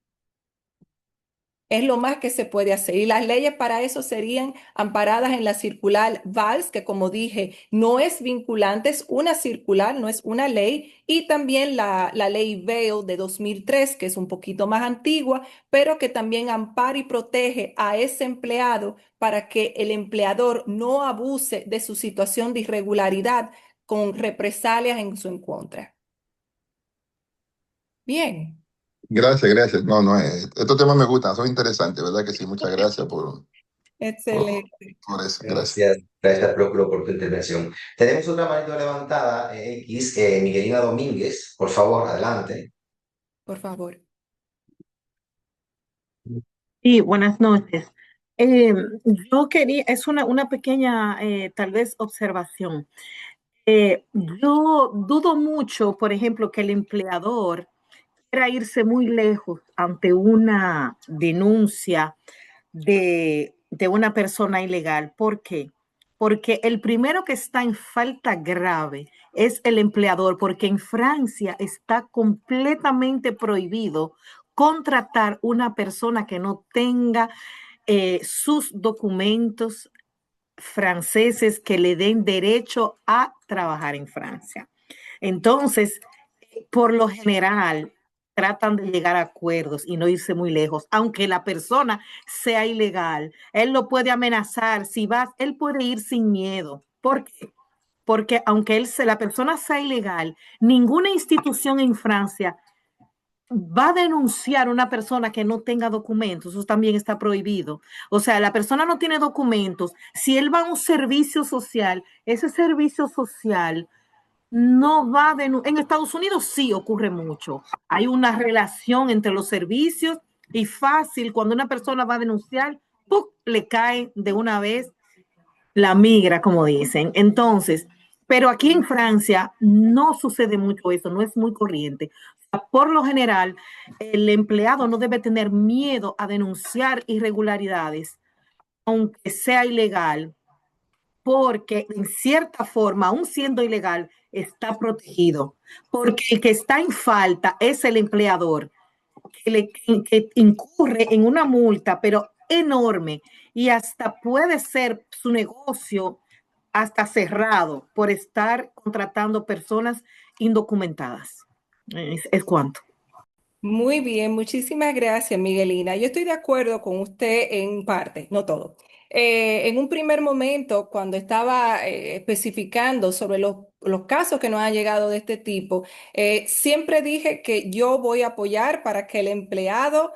Es lo más que se puede hacer. Y las leyes para eso serían amparadas en la circular VALS, que como dije, no es vinculante, es una circular, no es una ley. Y también la ley Veil de 2003, que es un poquito más antigua, pero que también ampara y protege a ese empleado para que el empleador no abuse de su situación de irregularidad con represalias en su contra. Bien. Gracias, gracias. No, no, estos temas me gustan, son interesantes, ¿verdad que sí? Muchas gracias por, Excelente. por eso. Gracias. Gracias, gracias, Próculo, por tu intervención. Tenemos otra manito levantada, X, Miguelina Domínguez. Por favor, adelante. Por favor. Sí, buenas noches. Eh, yo quería, es una pequeña, tal vez, observación. Yo dudo mucho, por ejemplo, que el empleador quiera irse muy lejos ante una denuncia de una persona ilegal. ¿Por qué? Porque el primero que está en falta grave es el empleador, porque en Francia está completamente prohibido contratar una persona que no tenga sus documentos franceses que le den derecho a trabajar en Francia. Entonces, por lo general, tratan de llegar a acuerdos y no irse muy lejos, aunque la persona sea ilegal. Él lo puede amenazar, si vas, él puede ir sin miedo. ¿Por qué? Porque aunque la persona sea ilegal, ninguna institución en Francia va a denunciar a una persona que no tenga documentos. Eso también está prohibido. O sea, la persona no tiene documentos. Si él va a un servicio social, ese servicio social no va a denunciar. En Estados Unidos sí ocurre mucho. Hay una relación entre los servicios y fácil, cuando una persona va a denunciar, ¡pum!, le cae de una vez la migra, como dicen. Entonces, pero aquí en Francia no sucede mucho eso, no es muy corriente. Por lo general, el empleado no debe tener miedo a denunciar irregularidades, aunque sea ilegal, porque en cierta forma, aún siendo ilegal, está protegido. Porque el que está en falta es el empleador, que incurre en una multa, pero enorme, y hasta puede ser su negocio hasta cerrado por estar contratando personas indocumentadas. Es cuanto. Muy bien, muchísimas gracias, Miguelina. Yo estoy de acuerdo con usted en parte, no todo. En un primer momento, cuando estaba especificando sobre los casos que nos han llegado de este tipo, siempre dije que yo voy a apoyar para que el empleado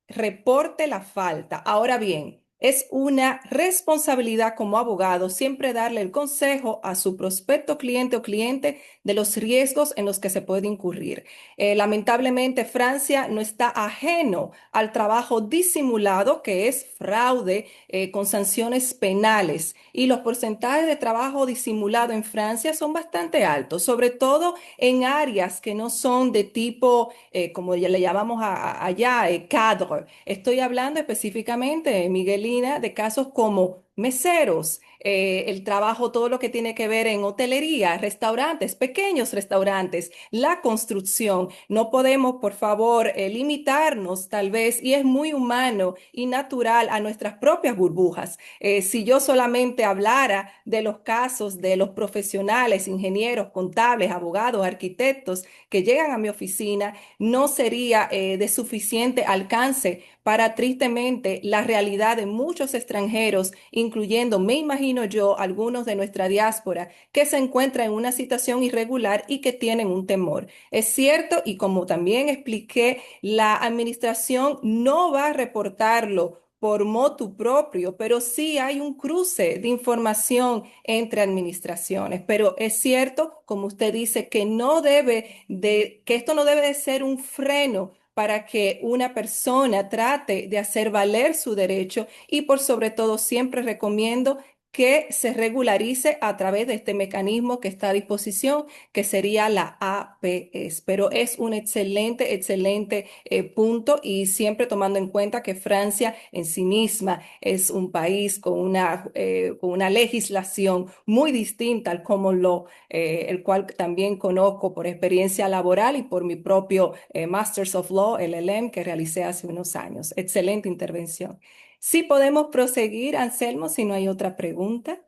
reporte la falta. Ahora bien, es una responsabilidad como abogado siempre darle el consejo a su prospecto cliente o cliente de los riesgos en los que se puede incurrir. Lamentablemente, Francia no está ajeno al trabajo disimulado, que es fraude con sanciones penales. Y los porcentajes de trabajo disimulado en Francia son bastante altos, sobre todo en áreas que no son de tipo, como ya le llamamos allá, cadre. Estoy hablando específicamente, Miguelina, de casos como meseros, el trabajo, todo lo que tiene que ver en hotelería, restaurantes, pequeños restaurantes, la construcción. No podemos, por favor, limitarnos tal vez, y es muy humano y natural, a nuestras propias burbujas. Si yo solamente hablara de los casos de los profesionales, ingenieros, contables, abogados, arquitectos que llegan a mi oficina, no sería de suficiente alcance para tristemente la realidad de muchos extranjeros, incluso incluyendo, me imagino yo, algunos de nuestra diáspora que se encuentran en una situación irregular y que tienen un temor. Es cierto, y como también expliqué, la administración no va a reportarlo por motu propio, pero sí hay un cruce de información entre administraciones. Pero es cierto, como usted dice, que esto no debe de ser un freno para que una persona trate de hacer valer su derecho y por sobre todo siempre recomiendo que se regularice a través de este mecanismo que está a disposición, que sería la APS. Pero es un excelente, excelente punto y siempre tomando en cuenta que Francia en sí misma es un país con una legislación muy distinta al common law, el cual también conozco por experiencia laboral y por mi propio Masters of Law, LLM, que realicé hace unos años. Excelente intervención. Sí, podemos proseguir, Anselmo, si no hay otra pregunta,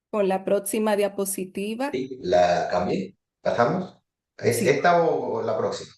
con la próxima diapositiva. Sí, la cambié. ¿Pasamos? ¿Es Sí. esta o la próxima?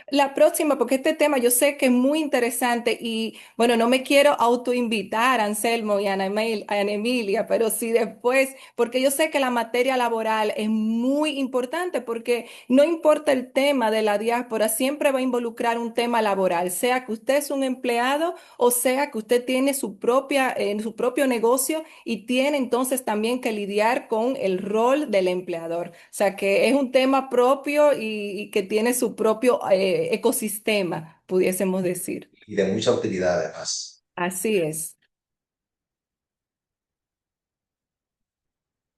La próxima, porque este tema yo sé que es muy interesante y bueno, no me quiero autoinvitar, Anselmo y Ana Emilia, pero sí después, porque yo sé que la materia laboral es muy importante porque no importa el tema de la diáspora, siempre va a involucrar un tema laboral, sea que usted es un empleado o sea que usted tiene su propio negocio y tiene entonces también que lidiar con el rol del empleador. O sea que es un tema propio y que tiene su propio ecosistema, pudiésemos decir. Y de mucha utilidad además. Así es.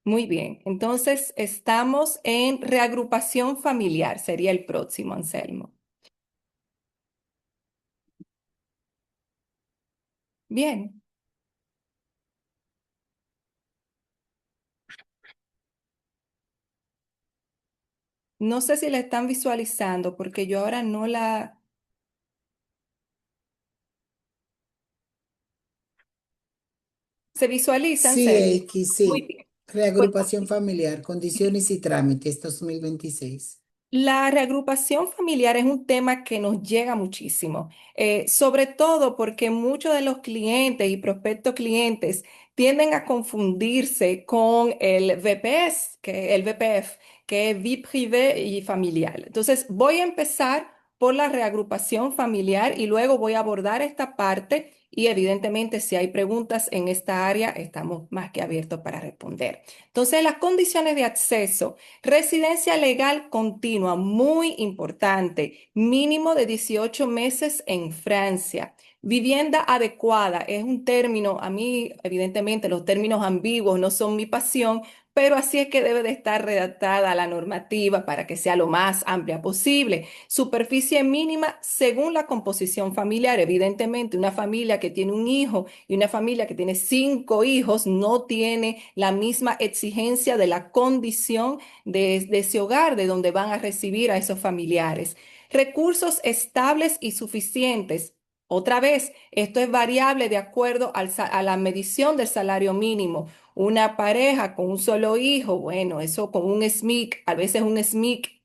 Muy bien. Entonces estamos en reagrupación familiar, sería el próximo, Anselmo. Bien. No sé si la están visualizando porque yo ahora no la... ¿Se visualiza, Sí, Anselmo? X, Muy sí. bien. Pues Reagrupación familiar, condiciones y trámites 2026. la reagrupación familiar es un tema que nos llega muchísimo, sobre todo porque muchos de los clientes y prospectos clientes tienden a confundirse con el VPS, el VPF, que es vie privée y familiar. Entonces, voy a empezar por la reagrupación familiar y luego voy a abordar esta parte y evidentemente si hay preguntas en esta área, estamos más que abiertos para responder. Entonces, las condiciones de acceso. Residencia legal continua, muy importante, mínimo de 18 meses en Francia. Vivienda adecuada es un término, a mí evidentemente los términos ambiguos no son mi pasión, pero así es que debe de estar redactada la normativa para que sea lo más amplia posible. Superficie mínima según la composición familiar. Evidentemente, una familia que tiene un hijo y una familia que tiene 5 hijos no tiene la misma exigencia de la condición de ese hogar, de donde van a recibir a esos familiares. Recursos estables y suficientes. Otra vez, esto es variable de acuerdo a la medición del salario mínimo. Una pareja con un solo hijo, bueno, eso con un SMIC, a veces un SMIC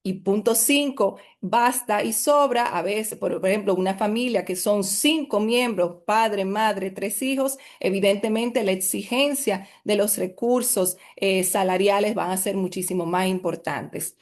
y punto 5 basta y sobra. A veces, por ejemplo, una familia que son 5 miembros, padre, madre, 3 hijos, evidentemente la exigencia de los recursos salariales van a ser muchísimo más importantes.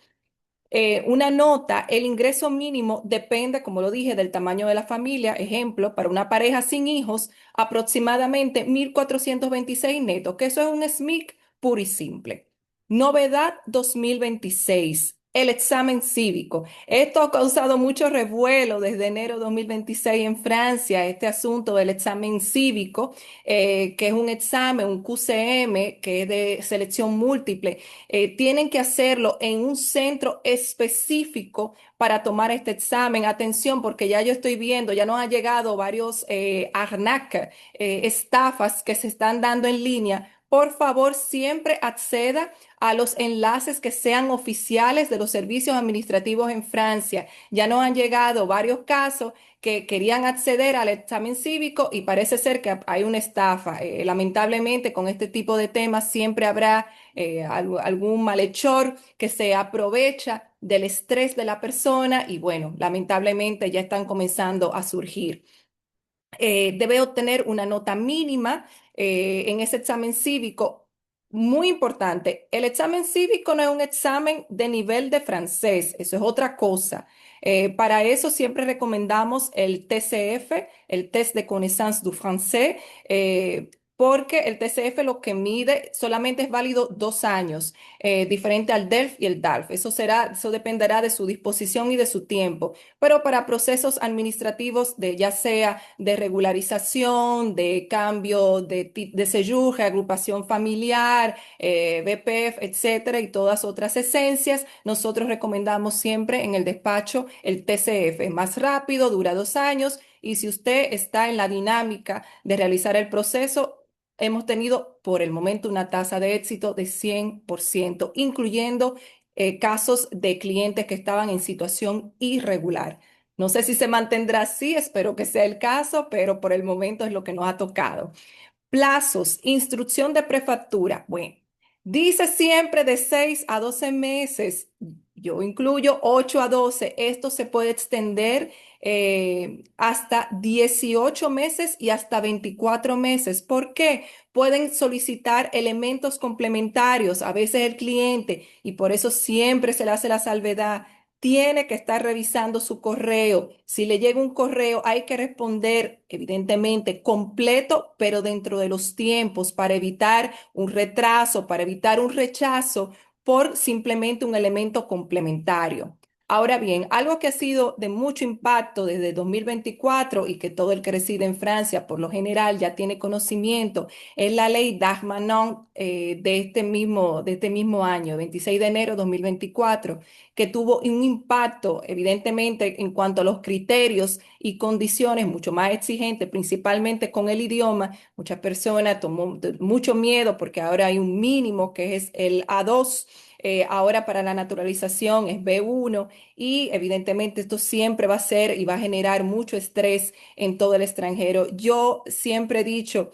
Una nota, el ingreso mínimo depende, como lo dije, del tamaño de la familia. Ejemplo, para una pareja sin hijos, aproximadamente 1.426 netos, que eso es un SMIC puro y simple. Novedad 2026. El examen cívico. Esto ha causado mucho revuelo desde enero 2026 en Francia, este asunto del examen cívico, que es un examen, un QCM, que es de selección múltiple. Tienen que hacerlo en un centro específico para tomar este examen. Atención, porque ya yo estoy viendo, ya nos han llegado varios arnaques, estafas que se están dando en línea. Por favor, siempre acceda a los enlaces que sean oficiales de los servicios administrativos en Francia. Ya nos han llegado varios casos que querían acceder al examen cívico y parece ser que hay una estafa. Lamentablemente, con este tipo de temas siempre habrá algún malhechor que se aprovecha del estrés de la persona y bueno, lamentablemente ya están comenzando a surgir. debe obtener una nota mínima en ese examen cívico. Muy importante, el examen cívico no es un examen de nivel de francés, eso es otra cosa. Para eso siempre recomendamos el TCF, el Test de Connaissance du Français, porque el TCF lo que mide solamente es válido 2 años, diferente al DELF y el DALF. Eso dependerá de su disposición y de su tiempo. Pero para procesos administrativos de ya sea de regularización, de cambio de séjour, agrupación familiar, BPF, etcétera, y todas otras esencias, nosotros recomendamos siempre en el despacho el TCF. Es más rápido, dura 2 años, y si usted está en la dinámica de realizar el proceso, hemos tenido por el momento una tasa de éxito de 100%, incluyendo casos de clientes que estaban en situación irregular. No sé si se mantendrá así, espero que sea el caso, pero por el momento es lo que nos ha tocado. Plazos, instrucción de prefactura. Bueno, dice siempre de 6 a 12 meses. Yo incluyo 8 a 12. Esto se puede extender hasta 18 meses y hasta 24 meses. ¿Por qué? Pueden solicitar elementos complementarios, a veces el cliente, y por eso siempre se le hace la salvedad. Tiene que estar revisando su correo. Si le llega un correo, hay que responder, evidentemente, completo, pero dentro de los tiempos para evitar un retraso, para evitar un rechazo por simplemente un elemento complementario. Ahora bien, algo que ha sido de mucho impacto desde 2024 y que todo el que reside en Francia por lo general ya tiene conocimiento es la ley Darmanin de este mismo año, 26 de enero de 2024, que tuvo un impacto evidentemente en cuanto a los criterios y condiciones mucho más exigentes, principalmente con el idioma. Muchas personas tomó mucho miedo porque ahora hay un mínimo que es el A2. Ahora para la naturalización es B1 y evidentemente esto siempre va a ser y va a generar mucho estrés en todo el extranjero. Yo siempre he dicho,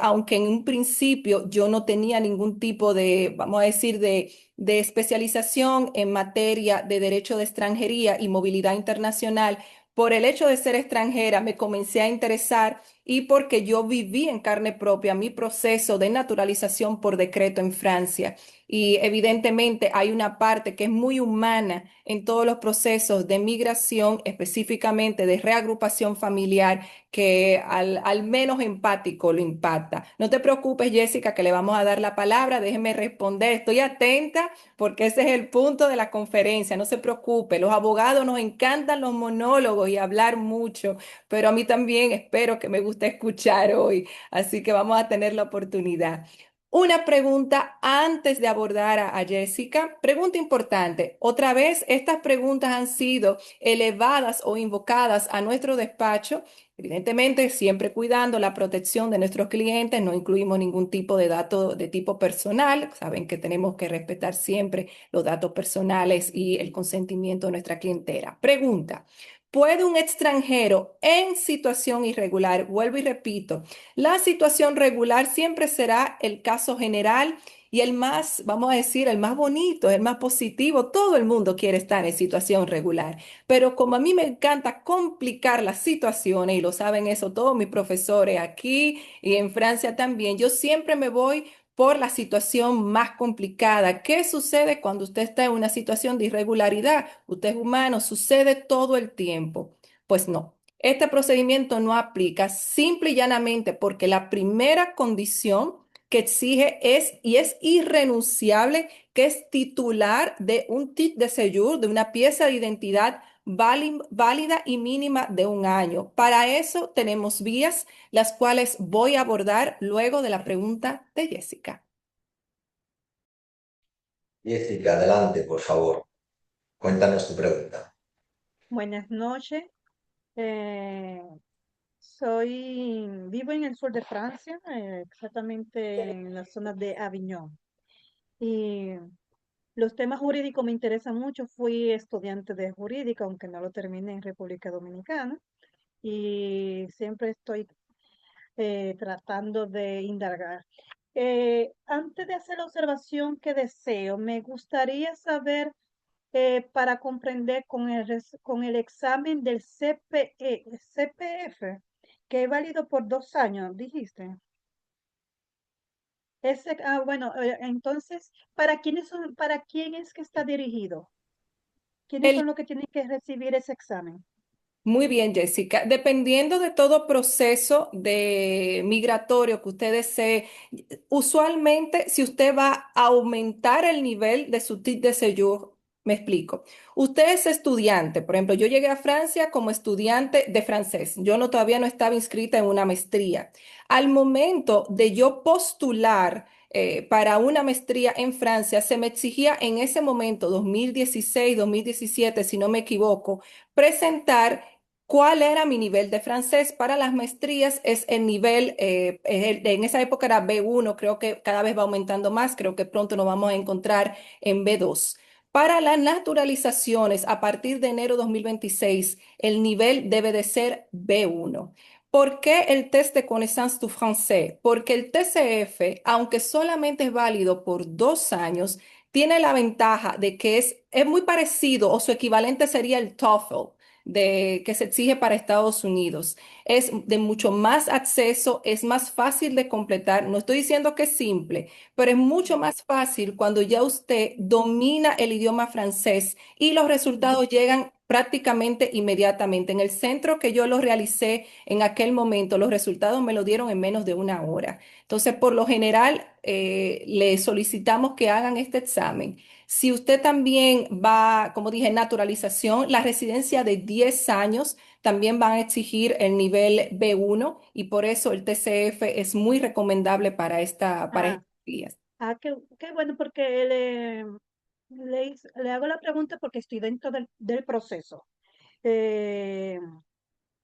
aunque en un principio yo no tenía ningún tipo de, vamos a decir, de especialización en materia de derecho de extranjería y movilidad internacional, por el hecho de ser extranjera me comencé a interesar y porque yo viví en carne propia mi proceso de naturalización por decreto en Francia. Y evidentemente hay una parte que es muy humana en todos los procesos de migración, específicamente de reagrupación familiar, que al menos empático lo impacta. No te preocupes, Jessica, que le vamos a dar la palabra. Déjeme responder. Estoy atenta porque ese es el punto de la conferencia. No se preocupe. Los abogados nos encantan los monólogos y hablar mucho, pero a mí también espero que me guste escuchar hoy. Así que vamos a tener la oportunidad. Una pregunta antes de abordar a Jessica. Pregunta importante. Otra vez, estas preguntas han sido elevadas o invocadas a nuestro despacho. Evidentemente, siempre cuidando la protección de nuestros clientes, no incluimos ningún tipo de dato de tipo personal. Saben que tenemos que respetar siempre los datos personales y el consentimiento de nuestra clientela. Pregunta. ¿Puede un extranjero en situación irregular, vuelvo y repito, la situación regular siempre será el caso general y el más, vamos a decir, el más bonito, el más positivo? Todo el mundo quiere estar en situación regular, pero como a mí me encanta complicar las situaciones, y lo saben eso todos mis profesores aquí y en Francia también, yo siempre me voy por la situación más complicada. ¿Qué sucede cuando usted está en una situación de irregularidad? Usted es humano, sucede todo el tiempo. Pues no. Este procedimiento no aplica simple y llanamente porque la primera condición que exige y es irrenunciable, que es titular de un titre de séjour, de una pieza de identidad válida y mínima de 1 año. Para eso tenemos vías, las cuales voy a abordar luego de la pregunta de Jessica. Jessica, adelante, por favor. Cuéntanos tu pregunta. Buenas noches. Eh, vivo en el sur de Francia, exactamente en la zona de Avignon. Y los temas jurídicos me interesan mucho. Fui estudiante de jurídica, aunque no lo terminé en República Dominicana. Y siempre estoy tratando de indagar. Antes de hacer la observación que deseo, me gustaría saber para comprender con el examen del CPF, que es válido por 2 años, dijiste. Bueno, entonces, para quién es que está dirigido? ¿Quiénes El son los que tienen que recibir ese examen? Muy bien, Jessica. Dependiendo de todo proceso de migratorio que usted desee, usualmente si usted va a aumentar el nivel de su titre de séjour, me explico. Usted es estudiante, por ejemplo, yo llegué a Francia como estudiante de francés. Yo no todavía no estaba inscrita en una maestría. Al momento de yo postular para una maestría en Francia, se me exigía en ese momento, 2016, 2017, si no me equivoco, presentar cuál era mi nivel de francés. Para las maestrías es el nivel, en esa época era B1, creo que cada vez va aumentando más, creo que pronto nos vamos a encontrar en B2. Para las naturalizaciones, a partir de enero 2026, el nivel debe de ser B1. ¿Por qué el test de connaissance du français? Porque el TCF, aunque solamente es válido por 2 años, tiene la ventaja de que es muy parecido o su equivalente sería el TOEFL que se exige para Estados Unidos. Es de mucho más acceso, es más fácil de completar. No estoy diciendo que es simple, pero es mucho más fácil cuando ya usted domina el idioma francés y los Ujú. resultados llegan prácticamente inmediatamente. En el centro que yo lo realicé en aquel momento, los resultados me lo dieron en menos de una hora. Entonces, por lo general, le solicitamos que hagan este examen. Si usted también va, como dije, naturalización, la residencia de 10 años también van a exigir el nivel B1 y por eso el TCF es muy recomendable para Ah, estos días. qué bueno, porque le hago la pregunta porque estoy dentro del proceso. Eh,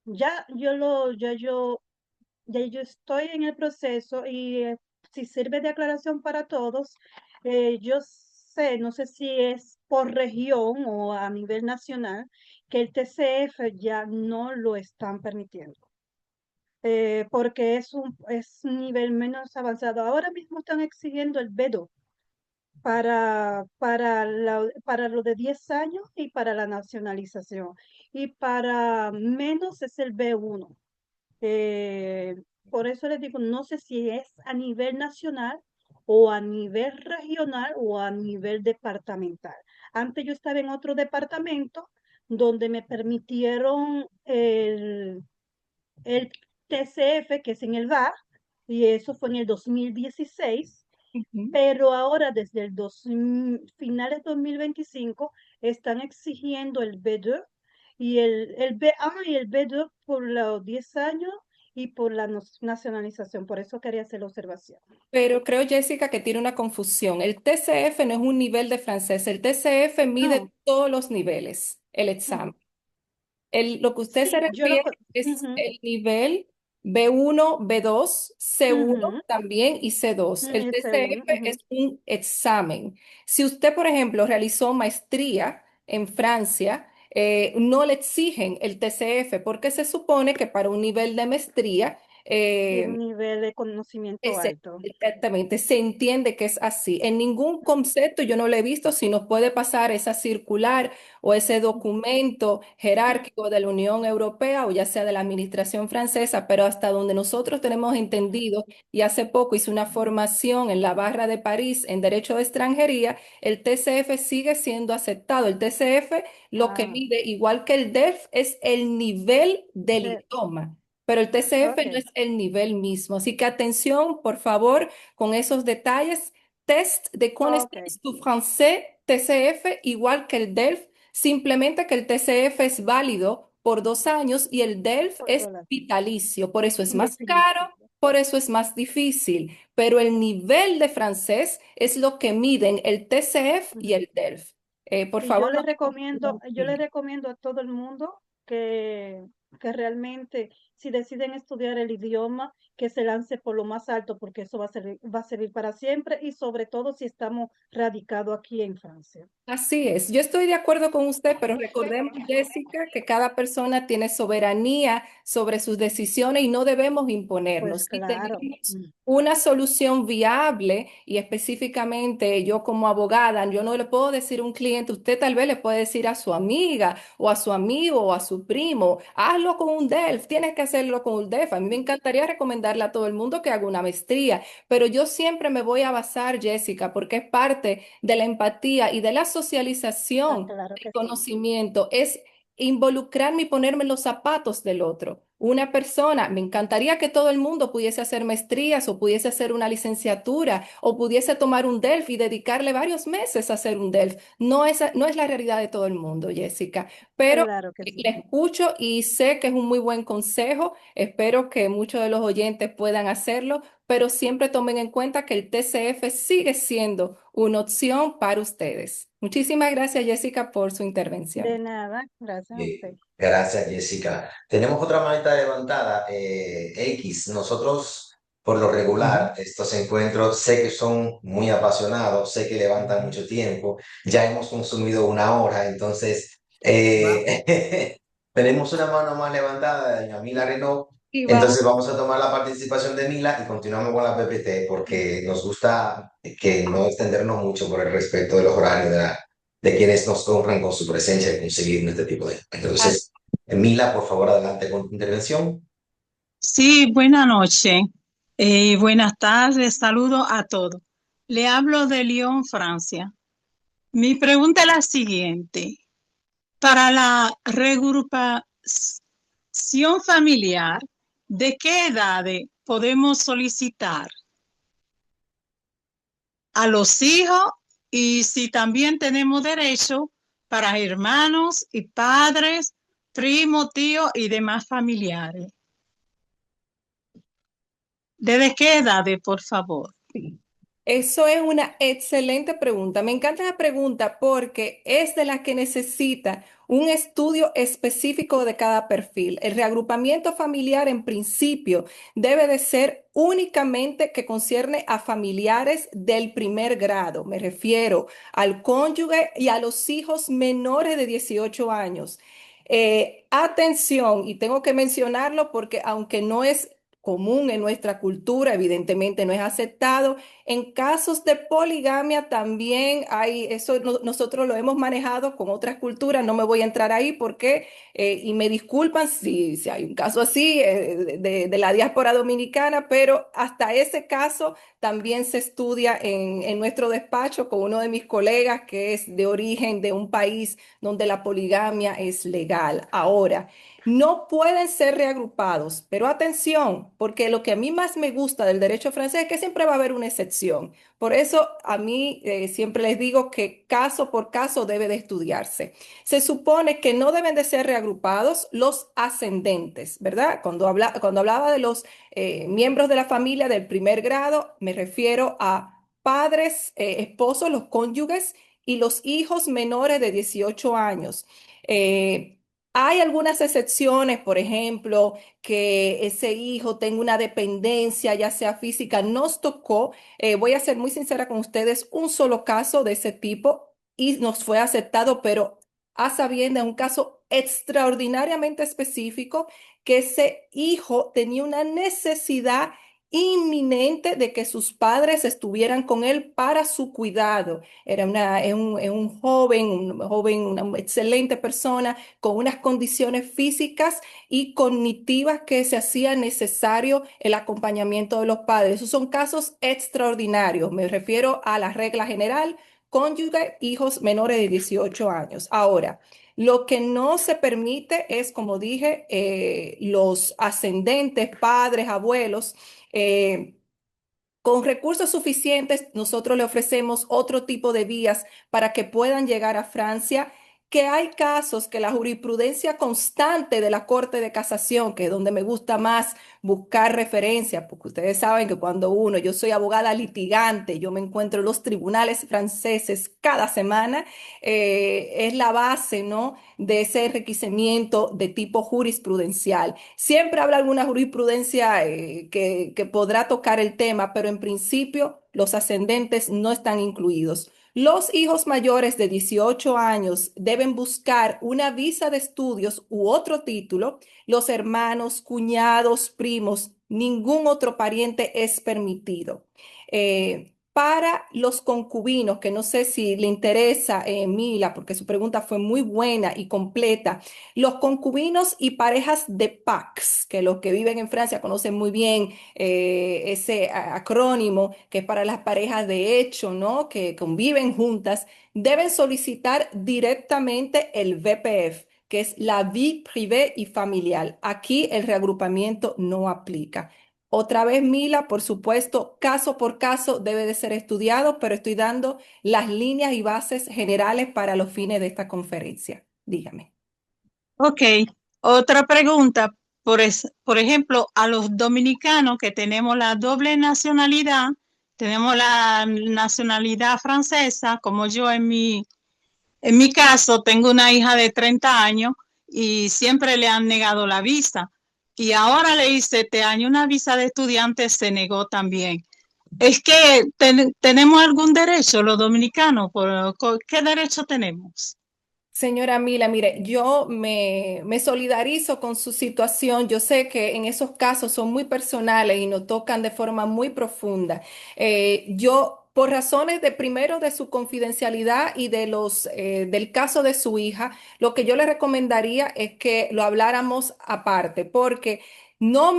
ya yo lo, ya yo estoy en el proceso y si sirve de aclaración para todos, yo sé, no sé si es por región o a nivel nacional, que el TCF ya no lo están permitiendo. Porque es un nivel menos avanzado. Ahora mismo están exigiendo el B2 para lo de 10 años y para la nacionalización. Y para menos es el B1. Eh, por eso les digo, no sé si es a nivel nacional o a nivel regional o a nivel departamental. Antes yo estaba en otro departamento donde me permitieron el TCF, que es en el VAR, y eso fue en el 2016, Ujú. pero ahora desde finales 2025 están exigiendo el B2 y el B1 y el B2 por los 10 años y por la nacionalización. Por eso quería hacer la observación. Pero creo, Jessica, que tiene una confusión. El TCF no es un nivel de francés. El TCF mide No, todos los niveles, el examen. ujú. Lo que usted se Sí, refiere es ujú, el nivel B1, B2, C1 ujú, también y C2. El ese uno, TCF es ujú, un examen. Si usted, por ejemplo, realizó maestría en Francia, no le exigen el TCF porque se supone que para un nivel de maestría, tiene un nivel de conocimiento alto. exactamente, se entiende que es así. En ningún concepto yo no lo he visto si nos puede pasar esa circular o ese documento jerárquico de la Unión Europea o ya sea de la administración francesa, pero hasta donde nosotros tenemos entendido, y hace poco hice una formación en la Barra de París en Derecho de Extranjería, el TCF sigue siendo aceptado. El TCF lo que Ah, mide, igual que el DELF, es el nivel del de, idioma. Pero el TCF no ok, es el nivel mismo. Así que atención, por favor, con esos detalles. Test de ok, connaissance du français, TCF, igual que el DELF, simplemente que el TCF es válido por 2 años y el DELF por es dólar. vitalicio. Por eso es más caro, Definitivo. por eso es más difícil. Pero el nivel de francés es lo que miden el TCF y Ujú. el DELF. Por Y favor, no se confundan. yo le recomiendo a todo el mundo que realmente, si deciden estudiar el idioma, que se lance por lo más alto, porque eso va a servir para siempre y sobre todo si estamos radicados aquí en Francia. Así es, yo estoy de acuerdo con usted, pero recordemos, Jessica, que cada persona tiene soberanía sobre sus decisiones y no debemos Pues imponernos. Si claro. tenemos una solución viable y específicamente yo como abogada, yo no le puedo decir a un cliente, usted tal vez le puede decir a su amiga o a su amigo o a su primo, hazlo hazlo con un DELF, tienes que hacerlo con un DELF. A mí me encantaría recomendarle a todo el mundo que haga una maestría, pero yo siempre me voy a basar, Jessica, porque es parte de la empatía y de la Ah, socialización claro del que sí. conocimiento, es involucrarme y ponerme en los zapatos del otro. Una persona, me encantaría que todo el mundo pudiese hacer maestrías o pudiese hacer una licenciatura o pudiese tomar un DELF y dedicarle varios meses a hacer un DELF. No es la realidad de todo el mundo, Jessica, pero Claro que sí. le escucho y sé que es un muy buen consejo. Espero que muchos de los oyentes puedan hacerlo, pero siempre tomen en cuenta que el TCF sigue siendo una opción para ustedes. Muchísimas gracias, Jessica, por su De intervención. nada, gracias a usted. Gracias, Jessica. Tenemos otra manita levantada, X. Nosotros, por lo regular, estos encuentros sé que son muy apasionados, sé que levantan mucho tiempo. Ya hemos consumido una hora, entonces tenemos una mano más levantada de doña Mila Renault. Y vamos. Entonces vamos a tomar la participación de Mila y continuamos con la PPT porque nos gusta que no extendernos mucho por el respeto de los horarios de quienes nos honran con su presencia y conseguir este tipo de... Entonces, Mila, por favor, adelante con tu intervención. Sí, buena noche. Buenas tardes, saludo a todos. Le hablo de Lyon, Francia. Mi pregunta es la siguiente. Para la regrupación familiar, ¿de qué edades podemos solicitar a los hijos y si también tenemos derecho para hermanos y padres, primos, tíos y demás familiares? ¿Desde qué edades, por favor? Sí. Eso es una excelente pregunta. Me encanta la pregunta porque es de la que necesita un estudio específico de cada perfil. El reagrupamiento familiar en principio debe de ser únicamente que concierne a familiares del primer grado. Me refiero al cónyuge y a los hijos menores de 18 años. Atención, y tengo que mencionarlo porque aunque no es común en nuestra cultura, evidentemente no es aceptado. En casos de poligamia también hay, eso nosotros lo hemos manejado con otras culturas, no me voy a entrar ahí porque, y me disculpan si hay un caso así de la diáspora dominicana, pero hasta ese caso también se estudia en nuestro despacho con uno de mis colegas que es de origen de un país donde la poligamia es legal. Ahora, no pueden ser reagrupados, pero atención, porque lo que a mí más me gusta del derecho francés es que siempre va a haber una excepción. Por eso a mí siempre les digo que caso por caso debe de estudiarse. Se supone que no deben de ser reagrupados los ascendentes, ¿verdad? Cuando hablaba de los miembros de la familia del primer grado, me refiero a padres, esposos, los cónyuges y los hijos menores de 18 años. Eh, Hay algunas excepciones, por ejemplo, que ese hijo tenga una dependencia, ya sea física. Nos tocó, voy a ser muy sincera con ustedes, un solo caso de ese tipo y nos fue aceptado, pero a sabiendas, un caso extraordinariamente específico, que ese hijo tenía una necesidad inminente de que sus padres estuvieran con él para su cuidado. Es un joven, una excelente persona con unas condiciones físicas y cognitivas que se hacía necesario el acompañamiento de los padres. Esos son casos extraordinarios. Me refiero a la regla general, cónyuge, hijos menores de 18 años. Ahora, lo que no se permite es, como dije, los ascendentes, padres, abuelos. eh, con recursos suficientes, nosotros le ofrecemos otro tipo de vías para que puedan llegar a Francia, que hay casos que la jurisprudencia constante de la Corte de Casación, que es donde me gusta más buscar referencias, porque ustedes saben que yo soy abogada litigante, yo me encuentro en los tribunales franceses cada semana, es la base, ¿no?, de ese enriquecimiento de tipo jurisprudencial. Siempre habrá alguna jurisprudencia que podrá tocar el tema, pero en principio los ascendentes no están incluidos. Los hijos mayores de 18 años deben buscar una visa de estudios u otro título. Los hermanos, cuñados, primos, ningún otro pariente es permitido. para los concubinos, que no sé si le interesa, Mila, porque su pregunta fue muy buena y completa. Los concubinos y parejas de Pax, que los que viven en Francia conocen muy bien ese acrónimo, que es para las parejas de hecho, ¿no? Que conviven juntas, deben solicitar directamente el VPF, que es la vie privée y familiar. Aquí el reagrupamiento no aplica. Otra vez, Mila, por supuesto, caso por caso debe de ser estudiado, pero estoy dando las líneas y bases generales para los fines de esta conferencia. Dígame. Ok, otra pregunta. Por ejemplo, a los dominicanos que tenemos la doble nacionalidad, tenemos la nacionalidad francesa, como yo en mi caso tengo una hija de 30 años y siempre le han negado la visa. Y ahora le hice este año una visa de estudiante, se negó también. Es que tenemos algún derecho los dominicanos, ¿qué derecho tenemos? Señora Mila, mire, yo me solidarizo con su situación. Yo sé que en esos casos son muy personales y nos tocan de forma muy profunda. Yo, por razones de primero de su confidencialidad y de del caso de su hija, lo que yo le recomendaría es que lo habláramos aparte, porque no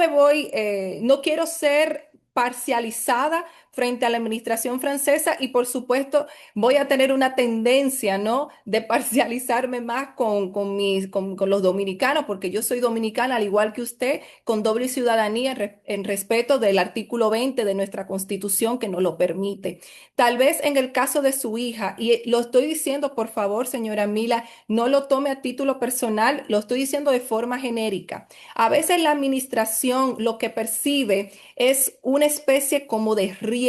quiero ser parcializada frente a la administración francesa y por supuesto voy a tener una tendencia, ¿no? De parcializarme más con los dominicanos, porque yo soy dominicana al igual que usted, con doble ciudadanía en respeto del artículo 20 de nuestra Constitución que nos lo permite. Tal vez en el caso de su hija, y lo estoy diciendo, por favor, señora Mila, no lo tome a título personal, lo estoy diciendo de forma genérica. A veces la administración lo que percibe es una especie como de riesgo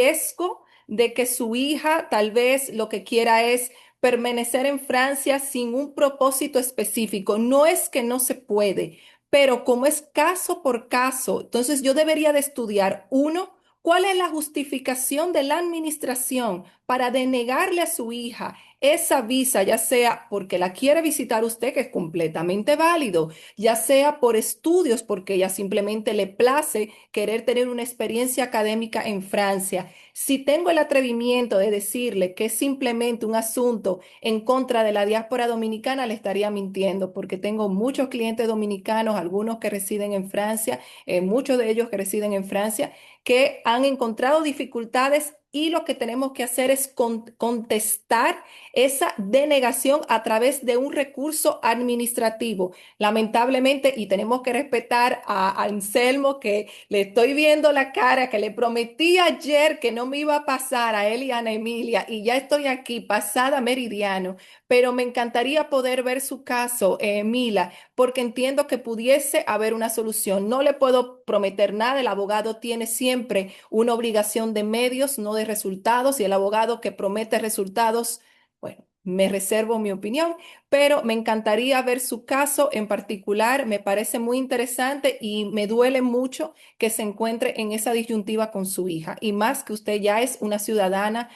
de que su hija tal vez lo que quiera es permanecer en Francia sin un propósito específico. No es que no se puede, pero como es caso por caso, entonces yo debería de estudiar, uno, cuál es la justificación de la administración para denegarle a su hija esa visa, ya sea porque la quiere visitar usted, que es completamente válido, ya sea por estudios, porque ella simplemente le place querer tener una experiencia académica en Francia. Si tengo el atrevimiento de decirle que es simplemente un asunto en contra de la diáspora dominicana, le estaría mintiendo, porque tengo muchos clientes dominicanos, algunos que residen en Francia, muchos de ellos que residen en Francia, que han encontrado dificultades y lo que tenemos que hacer es contestar esa denegación a través de un recurso administrativo. Lamentablemente, y tenemos que respetar a Anselmo, que le estoy viendo la cara, que le prometí ayer que no me iba a pasar a él y a Ana Emilia, y ya estoy aquí, pasada meridiano, pero me encantaría poder ver su caso, Mila, porque entiendo que pudiese haber una solución. No le puedo prometer nada, el abogado tiene siempre una obligación de medios, no de resultados, y el abogado que promete resultados, bueno, me reservo mi opinión, pero me encantaría ver su caso en particular. Me parece muy interesante y me duele mucho que se encuentre en esa disyuntiva con su hija. Y más que usted ya es una ciudadana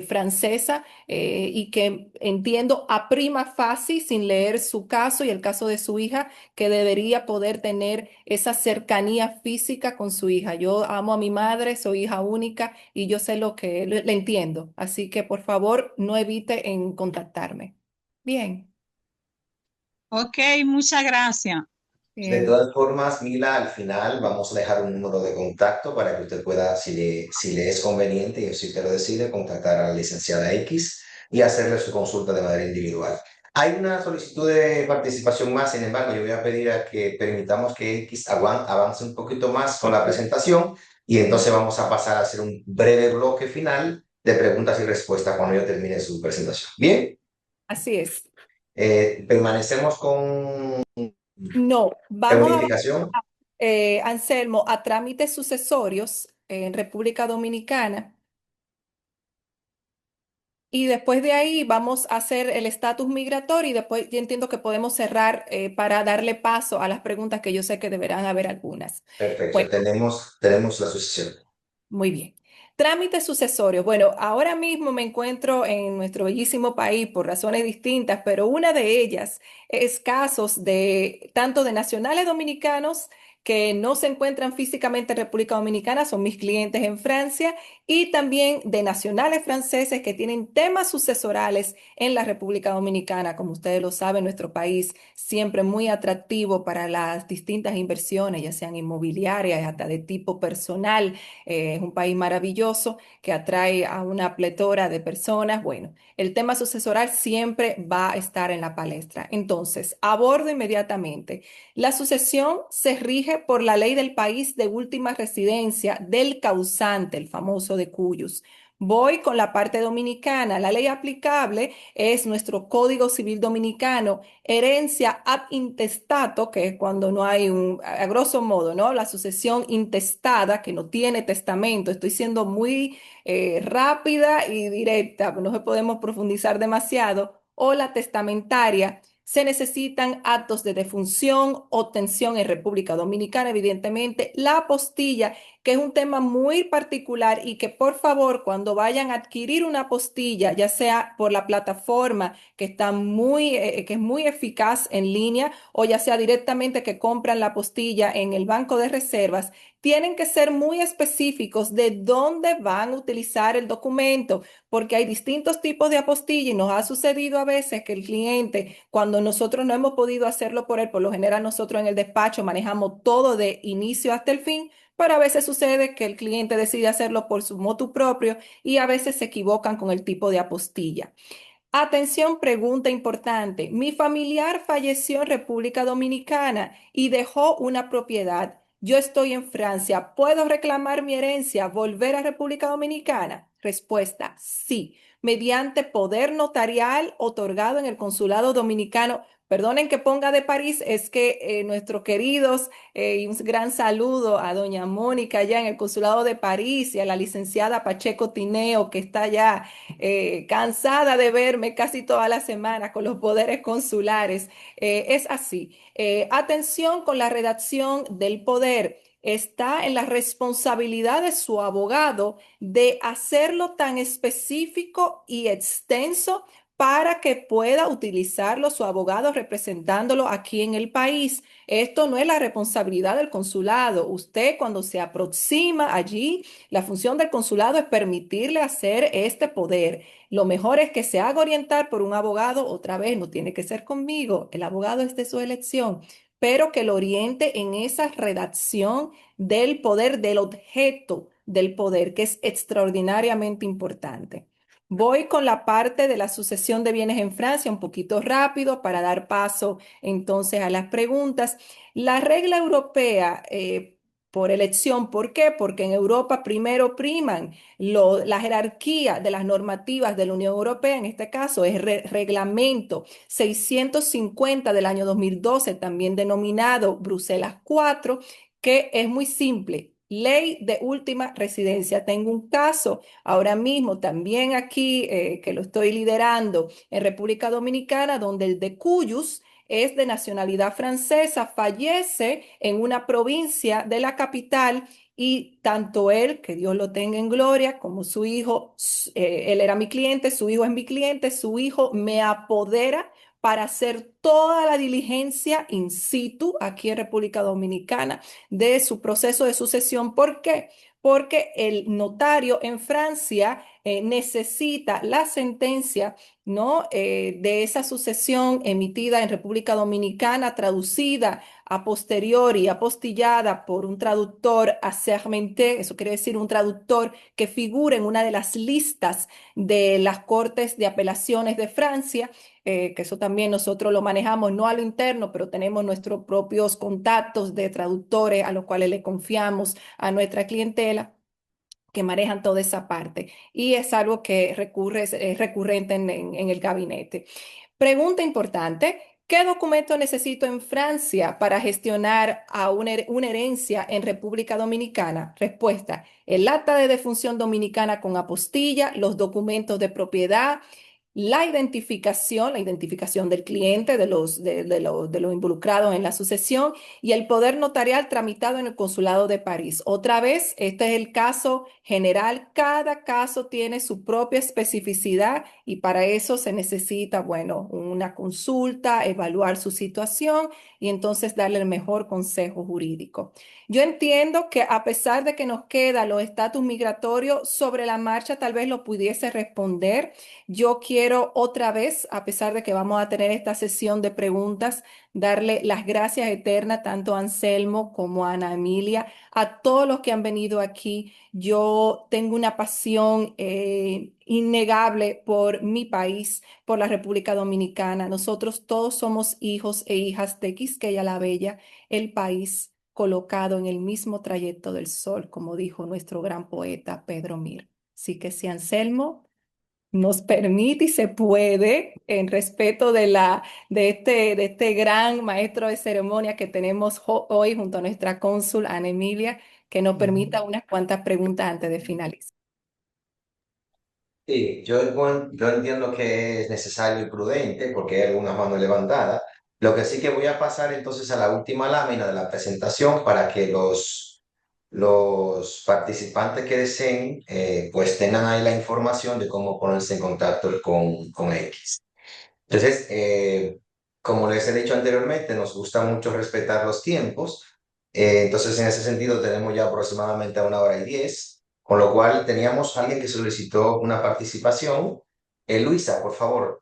francesa y que entiendo a prima facie, sin leer su caso y el caso de su hija, que debería poder tener esa cercanía física con su hija. Yo amo a mi madre, soy hija única y yo sé lo que le entiendo. Así que por favor no evite en contactarme. Bien, Ok, muchas gracias. De bien. todas formas, Mila, al final vamos a dejar un número de contacto para que usted pueda, si le es conveniente y si usted lo decide, contactar a la licenciada X y hacerle su consulta de manera individual. Hay una solicitud de participación más, sin embargo, yo voy a pedir a que permitamos que X avance un poquito más con la presentación y entonces vamos a pasar a hacer un breve bloque final de preguntas y respuestas cuando yo termine su presentación. Bien, Así es. permanecemos con No, vamos a reunificación. Anselmo, a trámites sucesorios en República Dominicana y después de ahí vamos a hacer el estatus migratorio y después yo entiendo que podemos cerrar para darle paso a las preguntas que yo sé que deberán haber algunas. Perfecto, Bueno, tenemos la sucesión. muy bien. Trámites sucesorios. Bueno, ahora mismo me encuentro en nuestro bellísimo país por razones distintas, pero una de ellas es casos de tanto de nacionales dominicanos que no se encuentran físicamente en República Dominicana, son mis clientes en Francia, y también de nacionales franceses que tienen temas sucesorales en la República Dominicana. Como ustedes lo saben, nuestro país siempre muy atractivo para las distintas inversiones, ya sean inmobiliarias, hasta de tipo personal. Es un país maravilloso que atrae a una pletora de personas. Bueno, el tema sucesoral siempre va a estar en la palestra. Entonces, abordo inmediatamente. La sucesión se rige por la ley del país de última residencia del causante, el famoso de cuyos. Voy con la parte dominicana. La ley aplicable es nuestro Código Civil Dominicano, herencia ab intestato, que es cuando no hay a grosso modo, ¿no? La sucesión intestada, que no tiene testamento. Estoy siendo muy rápida y directa, no podemos profundizar demasiado. O la testamentaria. Se necesitan actos de defunción, obtención en República Dominicana, evidentemente, la apostilla, que es un tema muy particular y que por favor cuando vayan a adquirir una apostilla, ya sea por la plataforma que está que es muy eficaz en línea o ya sea directamente que compran la apostilla en el banco de reservas, tienen que ser muy específicos de dónde van a utilizar el documento, porque hay distintos tipos de apostilla y nos ha sucedido a veces que el cliente, cuando nosotros no hemos podido hacerlo por él, por lo general nosotros en el despacho manejamos todo de inicio hasta el fin, pero a veces sucede que el cliente decide hacerlo por su motu propio y a veces se equivocan con el tipo de apostilla. Atención, pregunta importante. Mi familiar falleció en República Dominicana y dejó una propiedad. Yo estoy en Francia. ¿Puedo reclamar mi herencia, volver a República Dominicana? Respuesta, sí, mediante poder notarial otorgado en el Consulado Dominicano. Perdonen que ponga de París, es que nuestros queridos, y un gran saludo a doña Mónica allá en el Consulado de París y a la licenciada Pacheco Tineo, que está allá cansada de verme casi toda la semana con los poderes consulares. Es así. Atención con la redacción del poder. Está en la responsabilidad de su abogado de hacerlo tan específico y extenso para que pueda utilizarlo su abogado representándolo aquí en el país. Esto no es la responsabilidad del consulado. Usted cuando se aproxima allí, la función del consulado es permitirle hacer este poder. Lo mejor es que se haga orientar por un abogado, otra vez, no tiene que ser conmigo, el abogado es de su elección, pero que lo oriente en esa redacción del poder, del objeto del poder, que es extraordinariamente importante. Voy con la parte de la sucesión de bienes en Francia, un poquito rápido para dar paso entonces a las preguntas. La regla europea por elección, ¿por qué? Porque en Europa primero priman la jerarquía de las normativas de la Unión Europea, en este caso es reglamento 650 del año 2012, también denominado Bruselas 4, que es muy simple. Ley de última residencia. Tengo un caso ahora mismo también aquí que lo estoy liderando en República Dominicana, donde el de cuyos es de nacionalidad francesa, fallece en una provincia de la capital y tanto él, que Dios lo tenga en gloria, como su hijo, él era mi cliente, su hijo es mi cliente, su hijo me apodera para hacer toda la diligencia in situ aquí en República Dominicana de su proceso de sucesión. ¿Por qué? Porque el notario en Francia necesita la sentencia, ¿no? De esa sucesión emitida en República Dominicana, traducida a posteriori, apostillada por un traductor assermenté, eso quiere decir un traductor que figura en una de las listas de las Cortes de Apelaciones de Francia, que eso también nosotros lo manejamos, no a lo interno, pero tenemos nuestros propios contactos de traductores a los cuales le confiamos a nuestra clientela que manejan toda esa parte y es algo que es recurrente en el gabinete. Pregunta importante, ¿qué documento necesito en Francia para gestionar a una herencia en República Dominicana? Respuesta, el acta de defunción dominicana con apostilla, los documentos de propiedad la identificación del cliente, de los involucrados en la sucesión y el poder notarial tramitado en el Consulado de París. Otra vez, este es el caso general. Cada caso tiene su propia especificidad y para eso se necesita, bueno, una consulta, evaluar su situación y entonces darle el mejor consejo jurídico. Yo entiendo que a pesar de que nos queda los estatus migratorios sobre la marcha, tal vez lo pudiese responder. Yo quiero otra vez, a pesar de que vamos a tener esta sesión de preguntas, darle las gracias eternas tanto a Anselmo como a Ana Emilia, a todos los que han venido aquí. Yo tengo una pasión innegable por mi país, por la República Dominicana. Nosotros todos somos hijos e hijas de Quisqueya la Bella, el país colocado en el mismo trayecto del sol, como dijo nuestro gran poeta Pedro Mir. Así que si Anselmo nos permite y se puede, en respeto de este gran maestro de ceremonia que tenemos hoy junto a nuestra cónsul Ana Emilia, que nos permita unas cuantas preguntas antes de finalizar. Sí, yo entiendo que es necesario y prudente porque hay algunas manos levantadas. Lo que sí que voy a pasar entonces a la última lámina de la presentación para que los participantes que deseen pues tengan ahí la información de cómo ponerse en contacto con X. Entonces, como les he dicho anteriormente, nos gusta mucho respetar los tiempos. Entonces, en ese sentido, tenemos ya aproximadamente 1 hora y 10, con lo cual teníamos alguien que solicitó una participación. Luisa, por favor,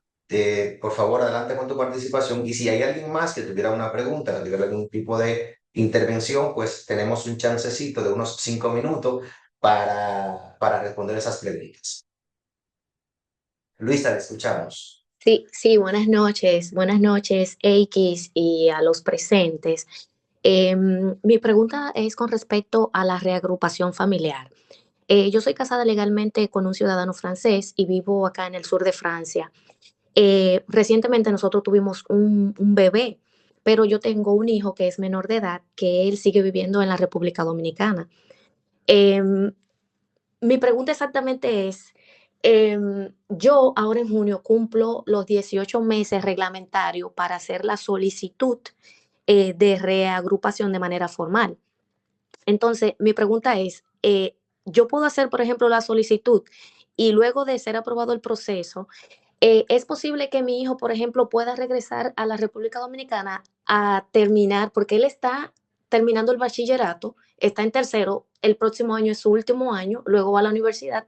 adelante con tu participación. Y si hay alguien más que tuviera una pregunta, que tuviera algún tipo de intervención, pues tenemos un chancecito de unos 5 minutos para responder esas preguntas. Luisa, le escuchamos. Sí, sí, buenas noches, X y a los presentes. Mi pregunta es con respecto a la reagrupación familiar. Yo soy casada legalmente con un ciudadano francés y vivo acá en el sur de Francia. Recientemente nosotros tuvimos un bebé, pero yo tengo un hijo que es menor de edad, que él sigue viviendo en la República Dominicana. Em, Mi pregunta exactamente es, yo ahora en junio cumplo los 18 meses reglamentarios para hacer la solicitud de reagrupación de manera formal. Entonces, mi pregunta es, yo puedo hacer, por ejemplo, la solicitud y luego de ser aprobado el proceso, ¿es posible que mi hijo, por ejemplo, pueda regresar a la República Dominicana a terminar, porque él está terminando el bachillerato, está en tercero, el próximo año es su último año, luego va a la universidad?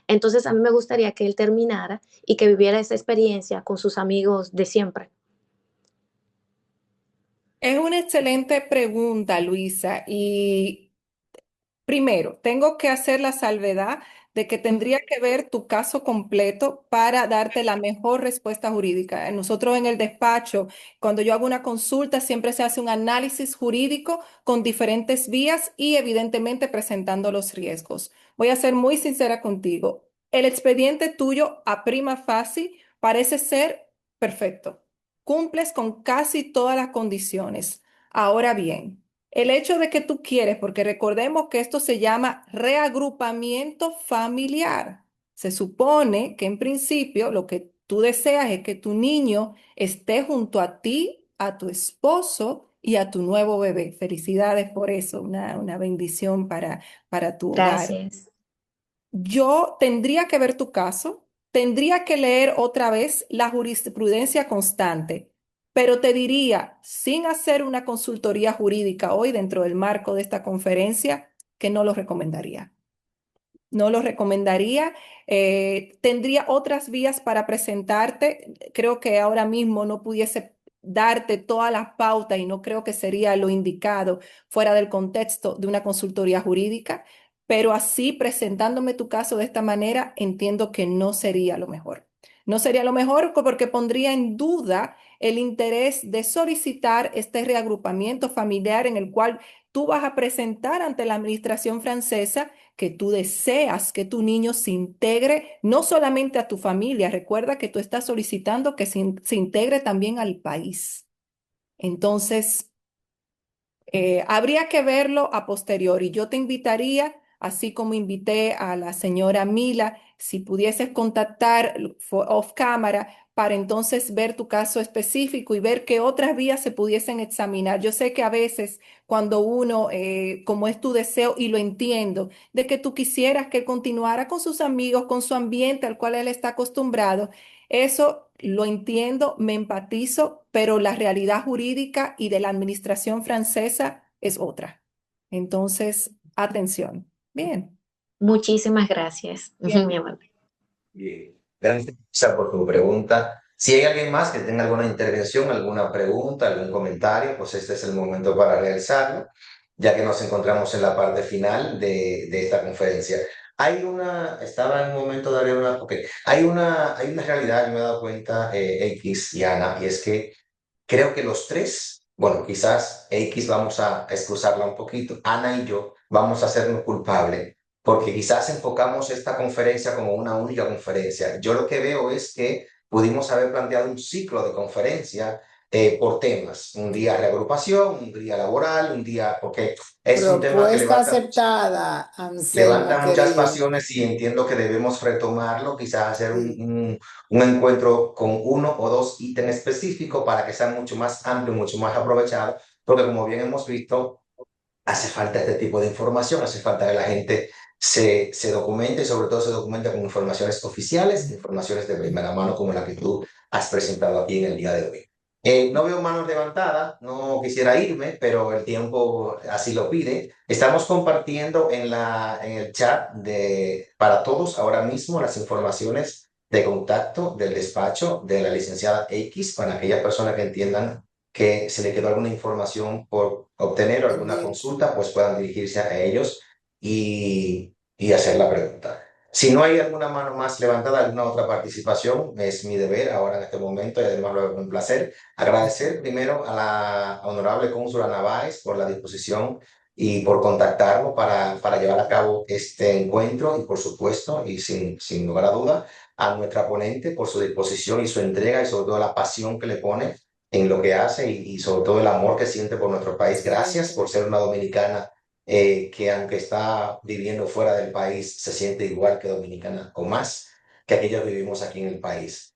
Entonces, a mí me gustaría que él terminara y que viviera esa experiencia con sus amigos de siempre. Es una excelente pregunta, Luisa, y primero, tengo que hacer la salvedad de que tendría que ver tu caso completo para darte la mejor respuesta jurídica. Nosotros en el despacho, cuando yo hago una consulta, siempre se hace un análisis jurídico con diferentes vías y evidentemente presentando los riesgos. Voy a ser muy sincera contigo. El expediente tuyo a prima facie parece ser perfecto. Cumples con casi todas las condiciones. Ahora bien, el hecho de que tú quieres, porque recordemos que esto se llama reagrupamiento familiar. Se supone que en principio lo que tú deseas es que tu niño esté junto a ti, a tu esposo y a tu nuevo bebé. Felicidades por eso, una bendición para tu hogar. Gracias. Yo tendría que ver tu caso, tendría que leer otra vez la jurisprudencia constante, pero te diría, sin hacer una consultoría jurídica hoy dentro del marco de esta conferencia, que no lo recomendaría. No lo recomendaría. Tendría otras vías para presentarte. Creo que ahora mismo no pudiese darte todas las pautas y no creo que sería lo indicado fuera del contexto de una consultoría jurídica, pero así presentándome tu caso de esta manera, entiendo que no sería lo mejor. No sería lo mejor porque pondría en duda el interés de solicitar este reagrupamiento familiar en el cual tú vas a presentar ante la administración francesa que tú deseas que tu niño se integre no solamente a tu familia, recuerda que tú estás solicitando que se integre también al país. Entonces, habría que verlo a posteriori. Yo te invitaría, así como invité a la señora Mila, si pudieses contactar off cámara para entonces ver tu caso específico y ver qué otras vías se pudiesen examinar. Yo sé que a veces cuando uno, como es tu deseo, y lo entiendo, de que tú quisieras que él continuara con sus amigos, con su ambiente al cual él está acostumbrado, eso lo entiendo, me empatizo, pero la realidad jurídica y de la administración francesa es otra. Entonces, atención. Bien. Muchísimas gracias, Bien. mi amor. Bien. Gracias Isa, por tu pregunta. Si hay alguien más que tenga alguna intervención, alguna pregunta, algún comentario, pues este es el momento para realizarlo, ya que nos encontramos en la parte final de esta conferencia. Estaba en un momento de abrir una, ok, hay una realidad, yo me he dado cuenta, X y Ana, y es que creo que los tres, bueno, quizás X vamos a excusarla un poquito, Ana y yo vamos a hacernos culpables, porque quizás enfocamos esta conferencia como una única conferencia. Yo lo que veo es que pudimos haber planteado un ciclo de conferencia por temas, un día reagrupación, un día laboral, un día, porque es un tema que Propuesta aceptada, Anselmo, levanta muchas querido. pasiones y entiendo que debemos retomarlo, quizás hacer un encuentro con uno o dos ítems específicos para que sea mucho más amplio, mucho más aprovechado, porque como bien hemos visto, hace falta este tipo de información, hace falta que la gente se documente y sobre todo se documente con informaciones oficiales, informaciones de primera mano como la que tú has presentado aquí en el día de hoy. No veo manos levantadas, no quisiera irme, pero el tiempo así lo pide. Estamos compartiendo en el chat para todos ahora mismo las informaciones de contacto del despacho de la licenciada X para aquellas personas que entiendan que se le quedó alguna información por obtener o alguna Pendiente. consulta, pues puedan dirigirse a ellos y hacer la pregunta. Si no hay alguna mano más levantada, alguna otra participación, es mi deber ahora en este momento y además lo un placer agradecer primero a la honorable cónsula Narváez por la disposición y por contactarnos para llevar a cabo este encuentro y por supuesto y sin lugar a duda a nuestra ponente por su disposición y su entrega y sobre todo la pasión que le pone en lo que hace y sobre todo el amor que siente por nuestro país. Gracias por ser una dominicana que aunque está viviendo fuera del país, se siente igual que dominicana o más que aquellos que vivimos aquí en el país.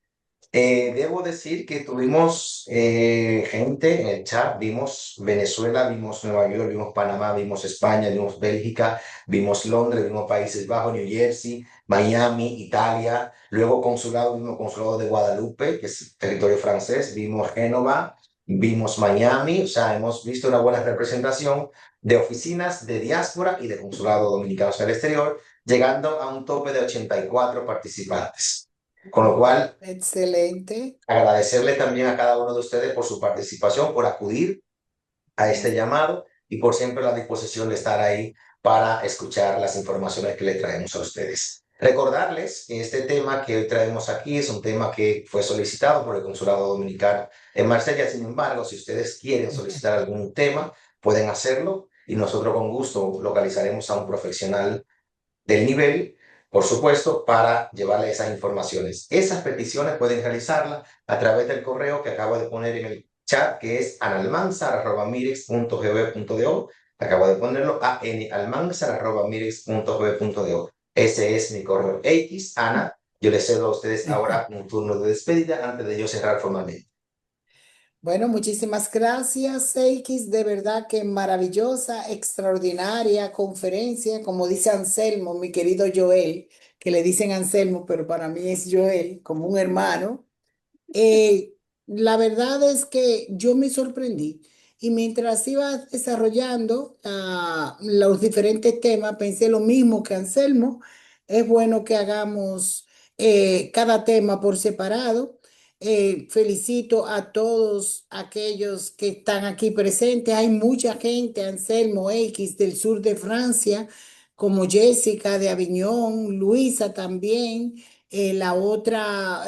Debo decir que tuvimos gente en el chat, vimos Venezuela, vimos Nueva York, vimos Panamá, vimos España, vimos Bélgica, vimos Londres, vimos Países Bajos, New Jersey, Miami, Italia, luego consulado, vimos consulado de Guadalupe, que es territorio francés, vimos Génova, vimos Miami, o sea, hemos visto una buena representación de oficinas de diáspora y de consulado dominicanos en el exterior, llegando a un tope de 84 participantes. Con lo cual, Excelente. agradecerle también a cada uno de ustedes por su participación, por acudir a este llamado y por siempre la disposición de estar ahí para escuchar las informaciones que le traemos a ustedes. Recordarles que este tema que hoy traemos aquí es un tema que fue solicitado por el Consulado Dominicano en Marsella. Sin embargo, si ustedes quieren solicitar algún tema, pueden hacerlo y nosotros con gusto localizaremos a un profesional del nivel, por supuesto, para llevarle esas informaciones. Esas peticiones pueden realizarlas a través del correo que acabo de poner en el chat, que es analmanzar@mirex.gov.do. Acabo de ponerlo a analmanzar@mirex.gov.do. Ese es mi correo X. Ana, yo les cedo a ustedes ahora un turno de despedida antes de yo cerrar formalmente. Bueno, muchísimas gracias, X. De verdad que maravillosa, extraordinaria conferencia. Como dice Anselmo, mi querido Joel, que le dicen Anselmo, pero para mí es Joel, como un hermano. Eh, la verdad es que yo me sorprendí y mientras iba desarrollando los diferentes temas, pensé lo mismo que Anselmo. Es bueno que hagamos cada tema por separado. Felicito a todos aquellos que están aquí presentes. Hay mucha gente, Anselmo X del sur de Francia, como Jessica de Aviñón, Luisa también, la otra,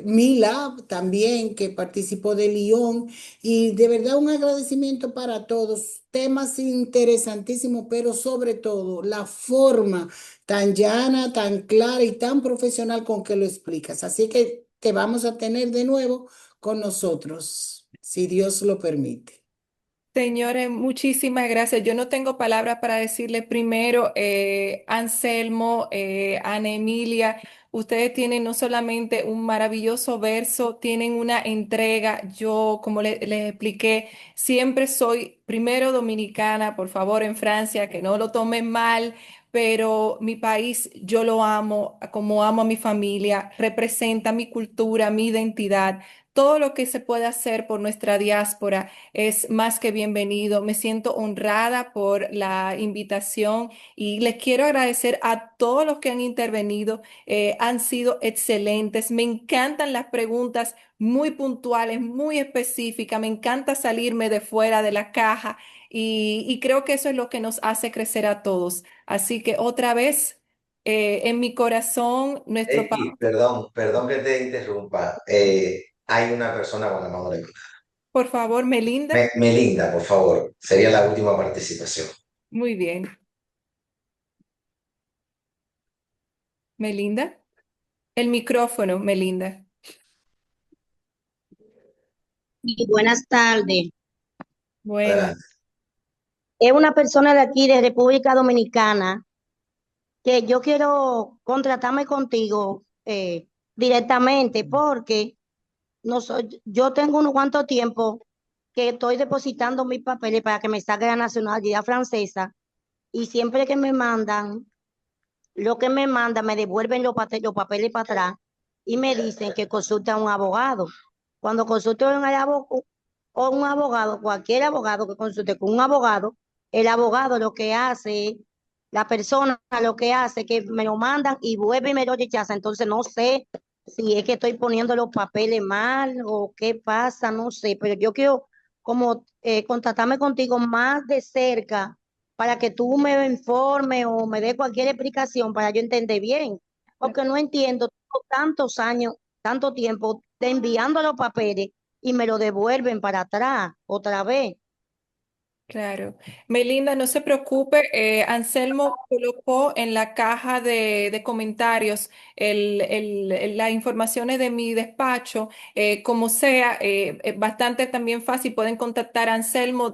Mila también, que participó de Lyon. Y de verdad un agradecimiento para todos. Temas interesantísimos, pero sobre todo la forma tan llana, tan clara y tan profesional con que lo explicas. Así que te vamos a tener de nuevo con nosotros, si Dios lo permite. Señores, muchísimas gracias. Yo no tengo palabras para decirle primero, Anselmo, Ana Emilia, ustedes tienen no solamente un maravilloso verso, tienen una entrega. Yo, como les expliqué, siempre soy primero dominicana, por favor, en Francia, que no lo tomen mal. Pero mi país, yo lo amo como amo a mi familia, representa mi cultura, mi identidad, todo lo que se puede hacer por nuestra diáspora es más que bienvenido. Me siento honrada por la invitación y les quiero agradecer a todos los que han intervenido. Han sido excelentes. Me encantan las preguntas muy puntuales, muy específicas. Me encanta salirme de fuera de la caja y creo que eso es lo que nos hace crecer a todos. Así que otra vez, en mi corazón, nuestro país. Perdón que te interrumpa. Hay una persona con la mano levantada. Por favor, Melinda. Melinda, por favor, sería la última participación. Muy bien. Melinda. El micrófono, Melinda. Y buenas tardes. Bueno, Adelante. Es una persona de aquí, de República Dominicana, que yo quiero contratarme contigo directamente porque no soy, yo tengo unos cuantos tiempo que estoy depositando mis papeles para que me saque la nacionalidad francesa y siempre que me mandan, lo que me mandan, me devuelven los papeles para atrás y me dicen que consulte a un abogado. Cuando consulte a un abogado, cualquier abogado que consulte con un abogado, el abogado lo que hace, la persona lo que hace, que me lo mandan y vuelve y me lo rechaza. Entonces no sé si es que estoy poniendo los papeles mal o qué pasa, no sé, pero yo quiero como contactarme contigo más de cerca para que tú me informes o me dé cualquier explicación para yo entender bien, porque no entiendo, tengo tantos años, tanto tiempo de enviando los papeles y me lo devuelven para atrás otra vez. claro. Melinda, no se preocupe. Anselmo colocó en la caja de comentarios las informaciones de mi despacho. Como sea, es bastante también fácil. Pueden contactar a Anselmo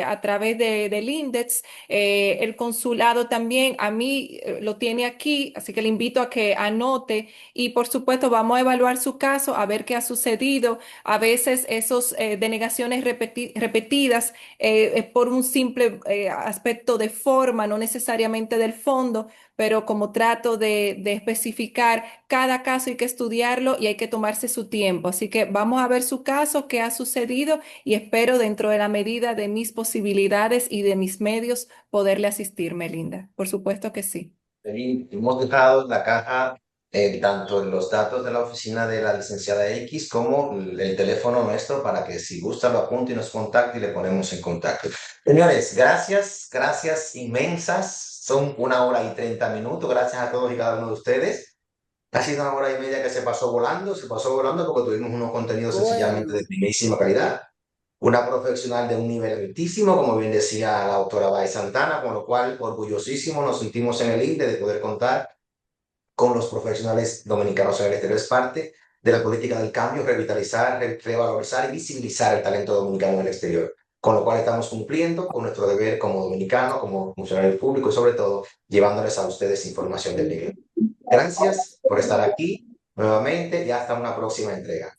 a través del Index. El consulado también a mí lo tiene aquí, así que le invito a que anote. Y por supuesto, vamos a evaluar su caso, a ver qué ha sucedido. A veces esos denegaciones repetidas es por un simple aspecto de forma, no necesariamente del fondo, pero como trato de especificar cada caso hay que estudiarlo y hay que tomarse su tiempo. Así que vamos a ver su caso, qué ha sucedido y espero dentro de la medida de mis posibilidades y de mis medios poderle asistir, Melinda. Por supuesto que sí. Hemos dejado la caja tanto en los datos de la oficina de la licenciada X como el teléfono nuestro para que si gusta lo apunte y nos contacte y le ponemos en contacto. Señores, gracias inmensas. Son 1 hora y 30 minutos. Gracias a todos y cada uno de ustedes. Ha sido 1 hora y media que se pasó volando porque tuvimos unos contenidos sencillamente de primísima calidad. Una profesional de un nivel altísimo, como bien decía la doctora Bay Santana, con lo cual orgullosísimo nos sentimos en el INDE de poder contar con los profesionales dominicanos en el exterior. Es parte de la política del cambio, revitalizar, revalorizar y visibilizar el talento dominicano en el exterior. Con lo cual estamos cumpliendo con nuestro deber como dominicano, como funcionario público y sobre todo llevándoles a ustedes información del nivel. Gracias por estar aquí nuevamente y hasta una próxima entrega.